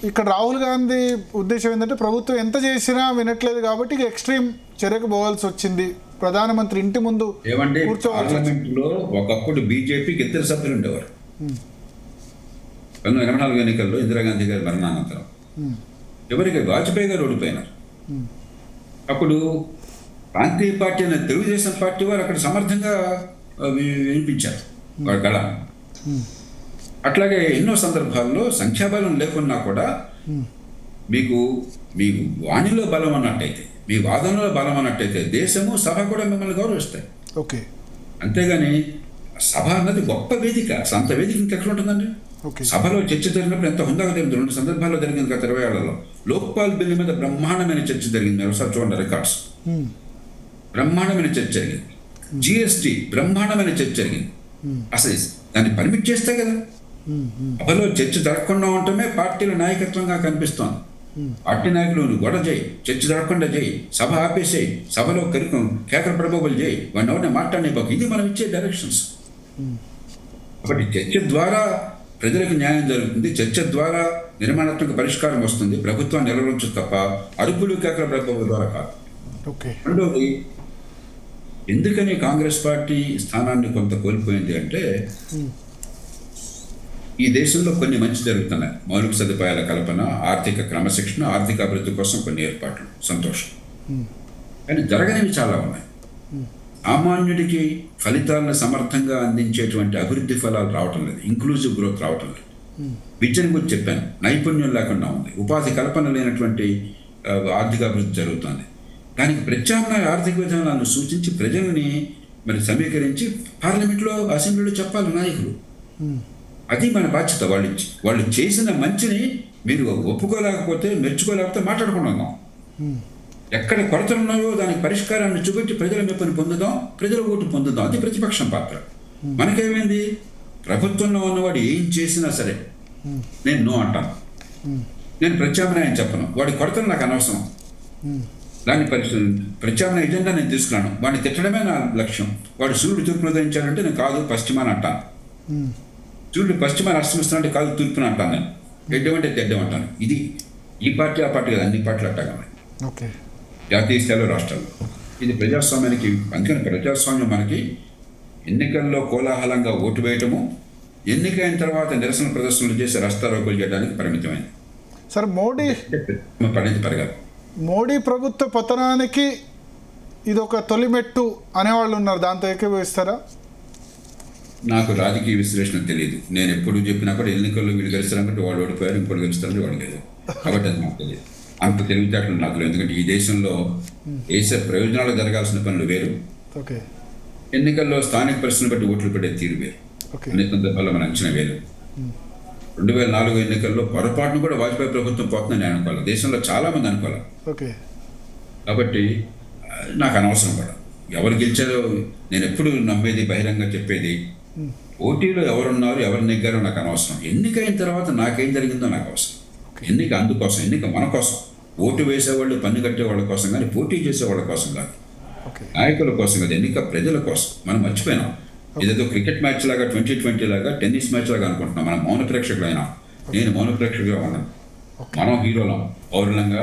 Speaker 4: ఇక్కడ రాహుల్ గాంధీ ఉద్దేశం ఏంటంటే ప్రభుత్వం ఎంత చేసినా వినట్లేదు కాబట్టి ఎక్స్ట్రీమ్ చర్యకు పోవాల్సి వచ్చింది. ప్రధానమంత్రి ఇంటి ముందు
Speaker 5: ఏమంటే పార్లమెంట్లో ఒకప్పుడు బీజేపీకి ఇద్దరు సభ్యులు ఉండేవారు. 1984 ఎన్నికల్లో ఇందిరాగాంధీ గారి మరణానంతరం ఎవరికి వాజ్పేయి గారు ఓడిపోయినారు. అప్పుడు ప్రాంతీయ పార్టీ అనే తెలుగుదేశం పార్టీ వారు అక్కడ సమర్థంగా వినిపించారు వారి గళ. అట్లాగే ఎన్నో సందర్భాల్లో సంఖ్యాబలం లేకున్నా కూడా మీకు మీ వాణిలో బలం అన్నట్టయితే, మీ వాదనలో బలం అన్నట్టయితే దేశము, సభ కూడా మిమ్మల్ని గౌరవిస్తాయి.
Speaker 4: ఓకే,
Speaker 5: అంతేగాని సభ అన్నది గొప్ప వేదిక. అంత వేదిక ఇంకెక్కడ ఉంటుందండి? సభలో చర్చ జరిగినప్పుడు ఎంత హుందాగా జరిగింది. 2 సందర్భాల్లో జరిగింది గత 20 ఏళ్లలో. లోక్పాల్ బిల్లు మీద బ్రహ్మాండమైన చర్చ జరిగింది. ఒకసారి చూడండి రికార్డ్స్. బ్రహ్మాండమైన చర్చ జరిగింది. జిఎస్టీ బ్రహ్మాండమైన చర్చ జరిగింది. అసలు దాన్ని పర్మిట్ చేస్తే కదా. సభలో చర్చ జరగకుండా ఉండటమే పార్టీల నాయకత్వంగా కనిపిస్తోంది. పార్టీ నాయకులు గొడవ చేయి, చర్చ జరగకుండా చేయి, సభ ఆపేసేయి, సభలో కేకర పడబోబులు చేయి, వాడిని ఎవరిని మాట్లాడనివ్వకు, ఇది మనం ఇచ్చే డైరెక్షన్స్. కాబట్టి చర్చ ద్వారా ప్రజలకు న్యాయం జరుగుతుంది. చర్చ ద్వారా నిర్మాణాత్మక పరిష్కారం వస్తుంది. ప్రభుత్వాన్ని నిలవరించు తప్ప అరుపులు కేకల పడబోబుల ద్వారా కాదు. రెండవది, ఎందుకని కాంగ్రెస్ పార్టీ స్థానాన్ని కొంత కోల్పోయింది అంటే, ఈ దేశంలో కొన్ని మంచి జరుగుతున్నాయి. మౌలిక సదుపాయాల కల్పన, ఆర్థిక క్రమశిక్షణ, ఆర్థిక అభివృద్ధి కోసం కొన్ని ఏర్పాట్లు, సంతోషం. కానీ జరగనివి చాలా ఉన్నాయి. సామాన్యుడికి ఫలితాలను సమర్థంగా అందించేటువంటి అభివృద్ధి ఫలాలు రావటం లేదు. ఇంక్లూజివ్ గ్రోత్ రావటం లేదు. విద్యను గురించి చెప్పాను, నైపుణ్యం లేకుండా ఉంది. ఉపాధి కల్పన లేనటువంటి ఆర్థిక అభివృద్ధి జరుగుతుంది. దానికి ప్రత్యామ్నాయ ఆర్థిక విధానాలను సూచించి ప్రజల్ని మరి సమీకరించి పార్లమెంట్లో, అసెంబ్లీలో చెప్పాలి నాయకులు. అది మన బాధ్యత. వాళ్ళు చేసిన మంచిని మీరు ఒప్పుకోలేకపోతే, మెచ్చుకోలేకపోతే మాట్లాడుకుంటూ ఉన్నాం. ఎక్కడ కొరతలు ఉన్నాయో దానికి పరిష్కారాన్ని చూపెట్టి ప్రజల మెప్పుని పొందుదాం, ప్రజల ఓటు పొందుదాం. అది ప్రతిపక్షం పాత్ర. మనకేమైంది? ప్రభుత్వంలో ఉన్నవాడు ఏం చేసినా సరే నేను నో అంటాను, నేను ప్రత్యామ్నాయం చెప్పను. వాడి కొరతలు నాకు అనవసరం. దాన్ని ప్రత్యామ్నాయ ఎజెండా నేను తీసుకున్నాను. వాడిని తిట్టడమే నా లక్ష్యం. వాడు సూర్యుడు తూర్పును ఉదయించాడంటే నేను కాదు పశ్చిమాన్ని అంటాను. సూర్యుడు పశ్చిమాన్ని అస్తమిస్తానంటే కాదు తూర్పుని అంటాను. నేను ఎడ్డమంటే తెడ్డమంటాను. ఇది ఈ పార్టీ ఆ పార్టీ కదా, అన్ని పార్టీలు అట్టాగా ఉన్నాయి, జాతీయ స్థాయిలో, రాష్ట్రాల్లో. ఇది ప్రజాస్వామ్యానికి. అందుకని ప్రజాస్వామ్యం మనకి ఎన్నికల్లో కోలాహలంగా ఓటు వేయటము, ఎన్నికైన తర్వాత నిరసన ప్రదర్శనలు చేసి రస్తారోకోలు చేయడానికి పరిమితమైంది.
Speaker 4: సార్,
Speaker 5: పరిణితి పెరగాలి.
Speaker 4: మోడీ ప్రభుత్వ పతనానికి ఇది ఒక తొలిమెట్టు అనేవాళ్ళు ఉన్నారు, దాంతో ఏకీభవిస్తారా?
Speaker 5: నాకు రాజకీయ విశ్లేషణ తెలియదు. నేను ఎప్పుడు చెప్పినా కూడా ఎన్నికల్లో వీళ్ళు గెలుస్తారంటే వాళ్ళు ఓడిపోయారు, ఇంకోటి గెలుస్తారంటే వాళ్ళు లేదు. కాబట్టి అది నాకు తెలియదు. అంత తెలివితేటలు నాకు లేదు. ఎందుకంటే ఈ దేశంలో దేశ ప్రయోజనాలు జరగాల్సిన పనులు వేరు, ఎన్నికల్లో స్థానిక పరిస్థితులను బట్టి ఓట్లు పడే తీరు వేరు. అన్ని సందర్భాల్లో మన అంచనా వేరు. 2004 ఎన్నికల్లో పొరపాటును కూడా వాజ్పేయి ప్రభుత్వం పోతుందని నేను అనుకోవాలి. దేశంలో చాలా మంది అనుకోవాలి. కాబట్టి నాకు అనవసరం కూడా. ఎవరు గెలిచారో నేను ఎప్పుడు నమ్మేది, బహిరంగ చెప్పేది, పోటీలో ఎవరున్నారు, ఎవరు నెగ్గారో నాకు అనవసరం. ఎన్నికైన తర్వాత నాకేం జరిగిందో నాకు అవసరం. ఎన్నిక అందుకోసం, ఎన్నిక మన కోసం. ఓటు వేసేవాళ్ళు, పన్ను కట్టేవాళ్ళ కోసం కానీ పోటీ చేసేవాళ్ళ కోసం కాదు, నాయకుల కోసం కాదు. ఎన్నిక ప్రజల కోసం. మనం మర్చిపోయినాం. ఇదేదో క్రికెట్ మ్యాచ్ లాగా, 2020 లాగా, టెన్నిస్ మ్యాచ్ లాగా అనుకుంటున్నాం. మనం మౌన ప్రేక్షకులు అయినా. నేను మౌన ప్రేక్షకులుగా ఉన్నాను. మనం హీరోలం, పౌరులంగా,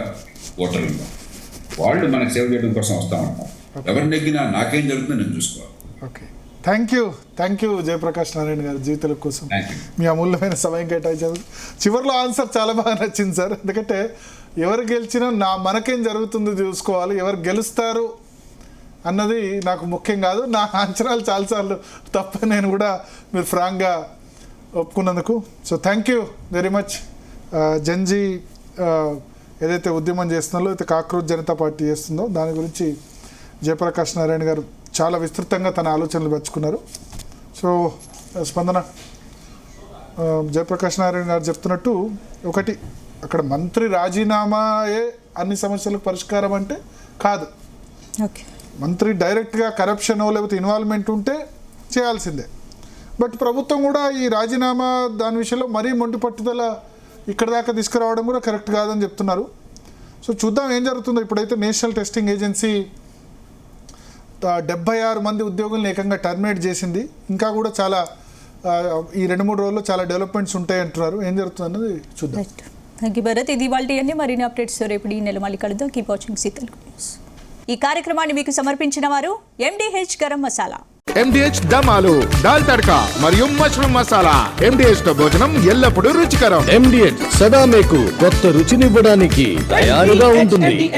Speaker 5: ఓటర్లంగా. వాళ్ళు మనకు సేవ చేయడం కోసం వస్తూ ఉంటాం. ఎవరు నెగ్గినా నాకేం జరుగుతుందో నేను చూసుకోవాలి.
Speaker 4: Okay, thank you Jayaprakash Narayana గారు, జీవితాల కోసం
Speaker 5: Thank you.
Speaker 4: మీ అమూల్యమైన సమయం కేటాయించారు. చివరిలో ఆన్సర్ చాలా బాగా నచ్చింది సార్. ఎందుకంటే ఎవరు గెలిచినా మనకేం జరుగుతుందో చూసుకోవాలి, ఎవరు గెలుస్తారు అన్నది నాకు ముఖ్యం కాదు. నా అంచనాలు చాలాసార్లు తప్ప నేను కూడా మీరు ఫ్రాంక్గా ఒప్పుకున్నందుకు. So thank you very much. జంజీ ఏదైతే ఉద్యమం చేస్తుందో, అయితే కాక్రోచ్ జనతా పార్టీ చేస్తుందో దాని గురించి జయప్రకాష్ నారాయణ గారు చాలా విస్తృతంగా తన ఆలోచనలు పంచుకున్నారు. సో స్పందన, జయప్రకాష్ నారాయణ గారు చెప్తున్నట్టు, ఒకటి అక్కడ మంత్రి రాజీనామాయే అన్ని సమస్యలకు పరిష్కారం అంటే కాదు.
Speaker 1: ఓకే,
Speaker 4: మంత్రి డైరెక్ట్గా కరప్షన్ లేకపోతే ఇన్వాల్వ్మెంట్ ఉంటే చేయాల్సిందే. బట్ ప్రభుత్వం కూడా ఈ రాజీనామా దాని విషయంలో మరీ మొండి పట్టుదల ఇక్కడ దాకా తీసుకురావడం కూడా కరెక్ట్ కాదని చెప్తున్నారు. సో చూద్దాం ఏం జరుగుతుందో. ఇప్పుడైతే నేషనల్ టెస్టింగ్ ఏజెన్సీ 76 మంది ఉద్యోగులను ఏకంగా టర్మినేట్ చేసింది. ఇంకా కూడా చాలా ఈ 2-3 రోజుల్లో చాలా డెవలప్మెంట్స్ ఉంటాయి అంటున్నారు. ఏం జరుగుతుంది అన్నది చూద్దాం.
Speaker 1: రైట్. Thank you Bharat. ఇది ఇవాళ అన్ని మరిన్ని అప్డేట్స్ రేపు ఈ నెల మళ్ళీ కలుద్దాం. Keep watching Zee Telugu news. ఈ కార్యక్రమాన్ని మీకు సమర్పించిన వారు MDH గరం మసాలా,
Speaker 3: MDH దమాలు, దాల్ తడకా మరియు మష్రూమ్ మసాలా. MDH తో భోజనం ఎల్లప్పుడూ రుచికరం. MDH సదా మీకు కొత్త రుచినివ్వడానికి తయారుగా ఉంటుంది.